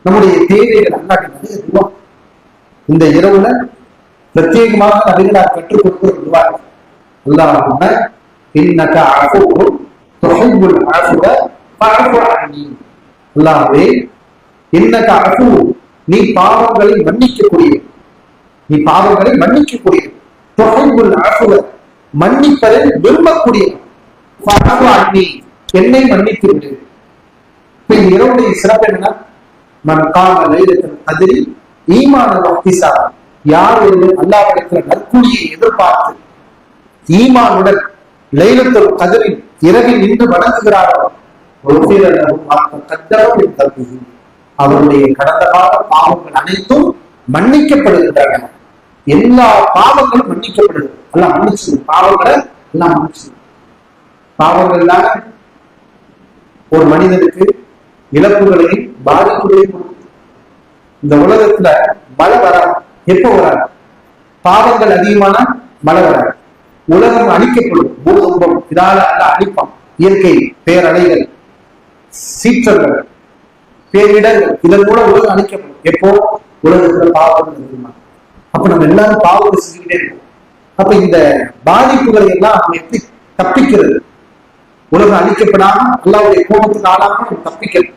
நம்முடைய தேவைகள் அல்லாஹ்வின் துஆ. இந்த இரவுல பிரத்யேகமாக நபிகளார் கற்றுக் கொடுத்த ஒரு துஆ, அல்லாஹும்ம இன்னக அஃபூவுன் துஹிப்புல் அஃவ ஃபஅஃபு அன்னி. அல்லாஹ்வே இன்னக அஃபூவுன், நீ பாவங்களை மன்னிக்கக்கூடிய, நீ பாவங்களை மன்னிக்கக்கூடிய, துஹிப்புல் அஃவ மன்னிப்பதை விரும்பக்கூடிய, ஃபஅஃபு அன்னி என்னை மன்னித்து விடு. இப்ப இந்த இரவுடைய சிறப்பு என்னன்னா, மன் காம லைலத்துல் கத்ரி ஈமானன் வஹ்திஸாபா, யார் ஒருவர் அல்லாஹ்விடத்தில் நற்கூலியை எதிர்பார்த்து ஈமானுடன் லைலத்துல் கத்ரில் இரவில் நின்று வணங்குகிறாரோ அவருடைய கடந்த கால பாவங்கள் அனைத்தும் மன்னிக்கப்படுகின்றன. எல்லா பாவங்களும் மன்னிக்கப்படுது. எல்லாம் மன்னிச்சு, பாவங்களை எல்லாம் மன்னிச்சு. பாவங்கள் தான் ஒரு மனிதனுக்கு இழப்புகளையும் பாதிப்புகளையும் கொடுக்கும். இந்த உலகத்துல மழை வராது. எப்ப வராது? பாவங்கள் அதிகமான மழை வராது. உலகம் அழிக்கப்படும், பூகம்பம் இதால அல்ல அழிப்பான். இயற்கை பேரலைகள், சீற்றங்கள், பேரிடர்கள், இதன் மூலம் உலகம் அழிக்கப்படும். எப்போ? உலகத்துல பாவங்கள் அதிகமாக. அப்ப நம்ம எல்லாரும் பாவங்கள் செஞ்சுக்கிட்டே இருக்கோம். அப்ப இந்த பாதிப்புகளை எல்லாம் நம்ம எப்படி தப்பிக்கிறது? உலகம் அழிக்கப்படாம அல்லாஹ்வுடைய கோபத்துக்கு ஆளாம நம்ம தப்பிக்கணும்.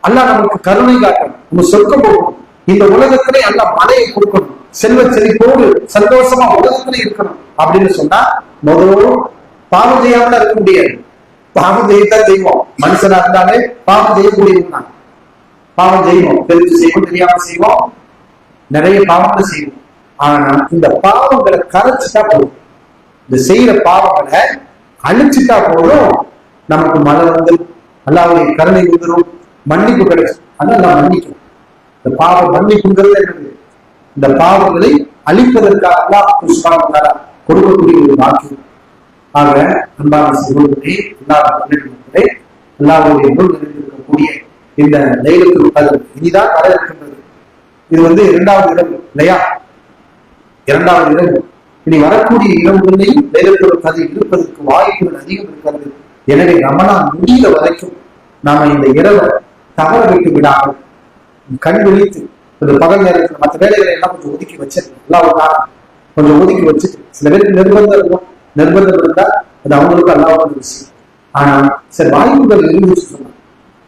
அல்லாஹ் நமக்கு கருணை காட்டணும், நம்ம சொர்க்கம் போகணும். இந்த உலகத்திலே அல்லாஹ் மழையை கொடுக்கணும், செல்வ செழிப்போடு சந்தோஷமா உலகத்திலே இருக்கணும் அப்படின்னு சொன்னா முதல்ல பாவம் செய்யாம இருக்க முடியாது. பாவம் செய்யத்தான் செய்வோம். மனுஷனா இருந்தாலே பாவம் செய்யக்கூடியவங்க, பாவம் செய்வோம், தெரிஞ்சு செய்வோம், தெரியாம செய்வோம், நிறைய பாவங்களை செய்வோம். ஆனா இந்த பாவங்களை கரைச்சிட்டா போதும், இந்த செய்யற பாவங்களை அழிச்சுட்டா போதும், நமக்கு மழை வந்து அல்லாஹ்வுடைய கருணை வந்துடும், மன்னிப்பு கிடைக்கும். அதெல்லாம் மன்னிக்கும். இந்த பாவ மன்னிப்புங்கிறது என்னது? இந்த பாவங்களை அழிப்பதற்காக அல்லாஹ் சுப்ஹானஹு வ தஆலா கொடுக்கக்கூடிய ஒரு வாக்கியம். ஆக அன்பான சகோதரர்களே, அல்லாஹ்வுடைய முன் நிறைந்திருக்கக்கூடிய இந்த லைலத்துல் கத்ர் இனிதான் வர இருக்கின்றது. இது வந்து 2வது இரவு இல்லையா? 2வது இரவு. இனி வரக்கூடிய இரவுகளையும் லைலத்துல் கத்ர் இருப்பதற்கு வாய்ப்புகள் அதிகம் இருக்கிறது. எனவே ரமலான் முடிகிற வரைக்கும் நாம இந்த இரவை தவற விட்டு விடாமல் கண் விழித்து இந்த பகல் நேரத்தில் மற்ற வேலைகளை எல்லாம் கொஞ்சம் ஒதுக்கி வச்சிருக்கு. எல்லாம் கொஞ்சம் ஒதுக்கி வச்சுட்டு, சில பேருக்கு நிர்பந்தம் இருக்கும், நிர்பந்தம் இருந்தா அது அவங்களுக்கு அல்லாஹ்வுடைய விஷயம். ஆனா சரி வாய்ப்புகள் இருந்துச்சு சொன்னா,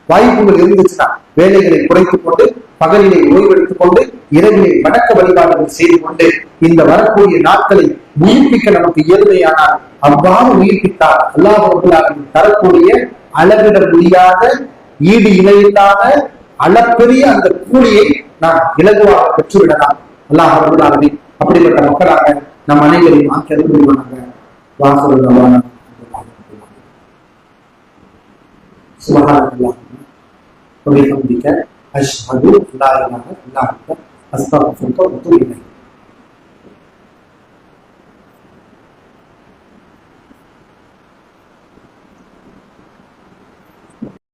வாய்ப்புகள் இருந்துச்சுன்னா வேலைகளை குறைத்துக் கொண்டு பகலிலே ஓய்வெடுத்துக் கொண்டு இரவிலே வணக்க வழிபாடுகள் செய்து கொண்டு இந்த வரக்கூடிய நாட்களை உயிர்ப்பிக்க நமக்கு இயல்மையானால் அவ்வாறு உயிர்ப்பித்தால் அல்லாஹ் தரக்கூடிய அளவிட முடியாத ஈடு இணையில்லாத அளப்பெரிய அந்த கூலியை நாம் இலகுவாக பெற்றுவிடலாம். அல்லாஹ் ரப்பல் ஆலமீன் அப்படிப்பட்ட மக்களாக நம் அனைவரையும் ஆக்கி அருள்புரிவானாக. வாஹிரு சுப்ஹானல்லாஹி வ பிஹம்திஹி அஷ்ஹது அல்லா இலாஹா இல்லா அன்த அஸ்தக்ஃபிருக வ அத்தூபு இலைக்.